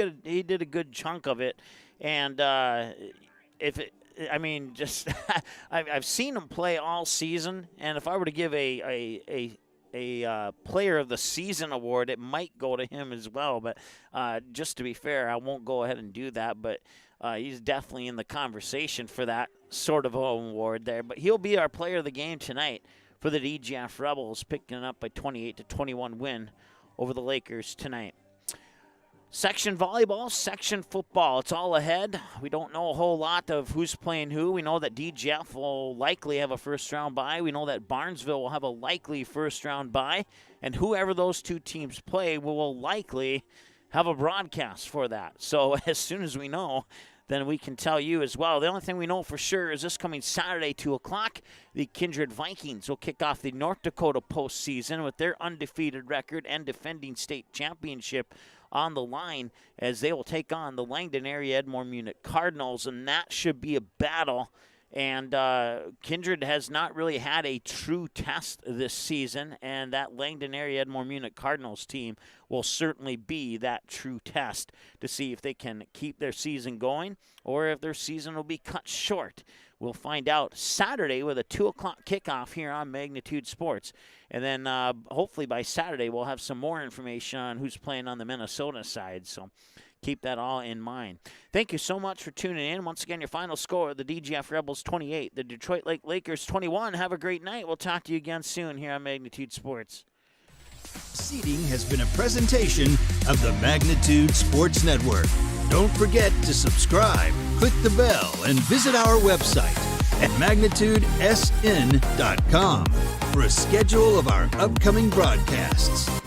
did a good chunk of it. And I've seen him play all season, and if I were to give a player of the season award, it might go to him as well. But just to be fair, I won't go ahead and do that. But he's definitely in the conversation for that sort of award there. But he'll be our player of the game tonight for the DGF Rebels, picking up a 28-21 win over the Lakers tonight. Section volleyball, section football, it's all ahead. We don't know a whole lot of who's playing who. We know that DGF will likely have a first-round bye. We know that Barnesville will have a likely first-round bye. And whoever those 2 teams play will likely have a broadcast for that. So as soon as we know, then we can tell you as well. The only thing we know for sure is this coming Saturday, 2 o'clock, the Kindred Vikings will kick off the North Dakota postseason with their undefeated record and defending state championship on the line, as they will take on the Langdon area Edmore Munich Cardinals, and that should be a battle And Kindred has not really had a true test this season, and that Langdon area Edmore Munich Cardinals team will certainly be that true test to see if they can keep their season going or if their season will be cut short. We'll find out Saturday with a 2 o'clock kickoff here on Magnitude Sports. And then hopefully by Saturday we'll have some more information on who's playing on the Minnesota side. So keep that all in mind. Thank you so much for tuning in. Once again, your final score, the DGF Rebels 28, the Detroit Lake Lakers 21. Have a great night. We'll talk to you again soon here on Magnitude Sports. Seating has been a presentation of the Magnitude Sports Network. Don't forget to subscribe, click the bell, and visit our website at magnitudesn.com for a schedule of our upcoming broadcasts.